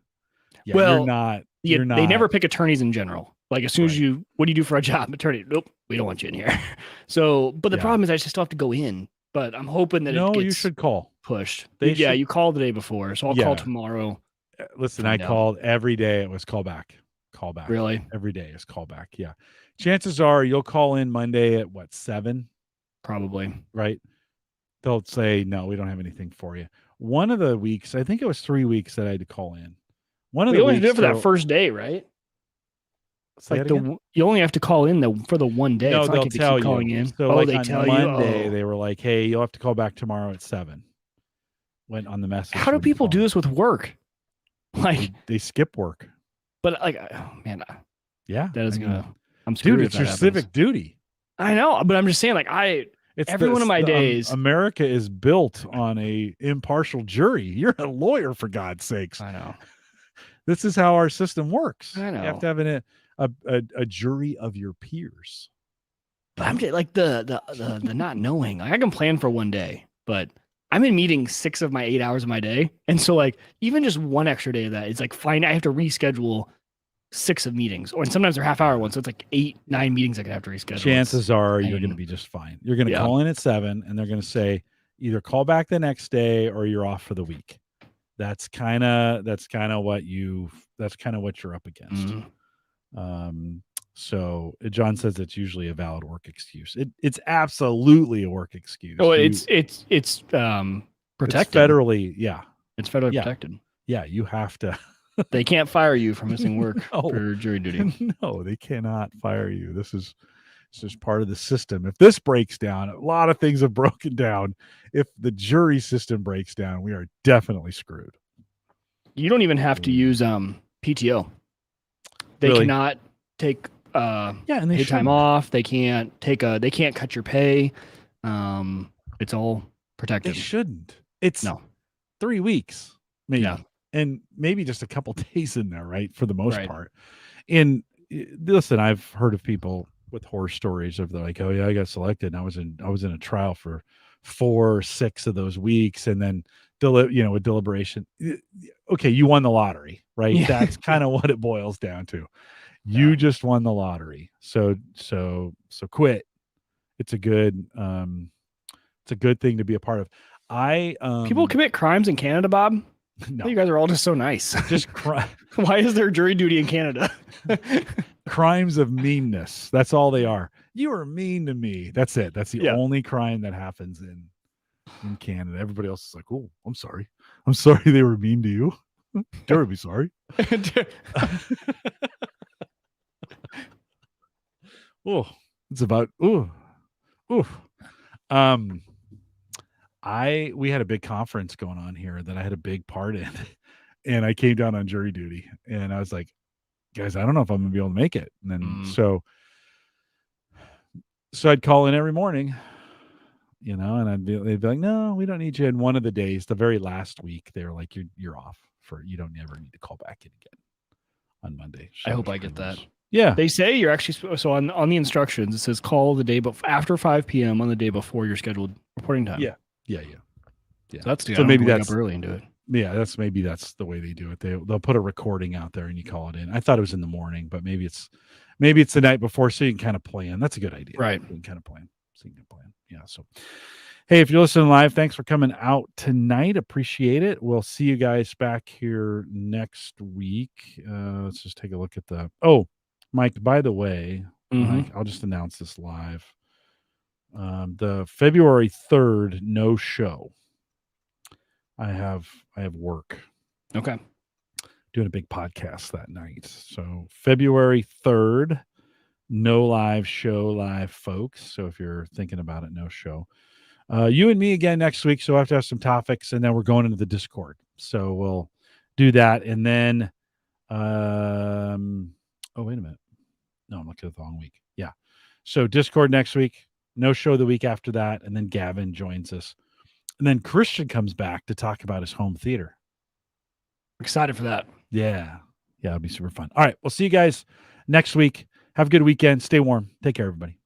Yeah, well, you're not. They never pick attorneys in general. Like as soon as what do you do for a job? Attorney? Nope, we don't want you in here. So, but the problem is I just still have to go in. But I'm hoping that you should call. Pushed. You called the day before, so I'll call tomorrow. Listen, I called every day. It was call back. callback. Really? Every day is callback. Yeah. Chances are you'll call in Monday at 7, Probably. right? They'll say, no, we don't have anything for you. One of the weeks, I think it was 3 weeks that I had to call in. One of We the only do weeks it for that first day, right? say Like that again? you only have to call in for the one day. No, it's not they'll like you tell keep calling you. in. So like they on tell Monday, you. they were like, hey, you'll have to call back tomorrow at 7. Went on the message. How do when you people call do in. this with work? Like, They skip work. but like, oh, man, Yeah. that is I mean, gonna. I'm screwed. dude, if it's that your happens. civic duty. I know, but I'm just saying, like, It's every one of my days. America is built on a impartial jury. You're a lawyer, for God's sakes. I know. This is how our system works. I know. You have to have a jury of your peers. But I'm just like the not knowing. Like, I can plan for one day, but I'm in meetings 6 of my 8 hours of my day, and so like even just one extra day of that, it's like fine. I have to reschedule 6 of meetings, or and sometimes they're half-hour ones, so it's like 8, 9 meetings I could have to reschedule. Chances are you're going to be just fine. You're going to call in at 7, and they're going to say either call back the next day or you're off for the week. That's kind of what you're up against. So John says it's usually a valid work excuse. It's absolutely a work excuse. Oh, it's protected. It's federally, It's federally protected. Yeah, you have to. They can't fire you for missing work No. for jury duty. No, they cannot fire you. This is part of the system. If this breaks down, a lot of things have broken down. If the jury system breaks down, we are definitely screwed. You don't even have to use PTO. They Really? cannot take and they paid time off. They can't cut your pay. It's all protected. They shouldn't. It's 3 weeks, maybe. Yeah. And maybe just a couple days in there, right? For the most part. And listen, I've heard of people with horror stories of they're like, oh yeah, I got selected. And I was in a trial for 4 or 6 of those weeks, and then with deliberation. Okay, you won the lottery, right? Yeah. That's kind of what it boils down to. You just won the lottery. So quit. It's a good thing to be a part of. People commit crimes in Canada, Bob. No. You guys are all just so nice. Just Why is there jury duty in Canada? Crimes of meanness. That's all they are. You are mean to me. That's it. That's the only crime that happens in Canada. Everybody else is like, oh, I'm sorry. I'm sorry they were mean to you. Dare be sorry. Oh, it's about we had a big conference going on here that I had a big part in, and I came down on jury duty, and I was like, guys, I don't know if I'm gonna be able to make it. And then so I'd call in every morning, and they'd be like, no, we don't need you. And one of the days, the very last week, they were like, you're off you don't ever need to call back in again on Monday. So I hope I get that. Yeah. They say you're actually, so on the instructions, it says call the day after 5 p.m. on the day before your scheduled reporting time. Yeah. So that's so maybe that's up early and do it. Yeah, that's the way they do it. They'll put a recording out there and you call it in. I thought it was in the morning, but maybe it's the night before, so you can kind of plan. That's a good idea. Right. You can kind of plan. So you can plan. Yeah. So hey, if you're listening live, thanks for coming out tonight. Appreciate it. We'll see you guys back here next week. Let's just take a look at Mike, by the way, Mike, I'll just announce this live. The February 3rd, no show. I have work. Okay. Doing a big podcast that night. So February 3rd, no live show live, folks. So if you're thinking about it, no show. You and me again next week. So I have to have some topics, and then we're going into the Discord. So we'll do that. And then, wait a minute. No, I'm looking at the wrong week. Yeah. So Discord next week, no show the week after that. And then Gavin joins us. And then Christian comes back to talk about his home theater. Excited for that. Yeah. Yeah, it'll be super fun. All right. We'll see you guys next week. Have a good weekend. Stay warm. Take care, everybody.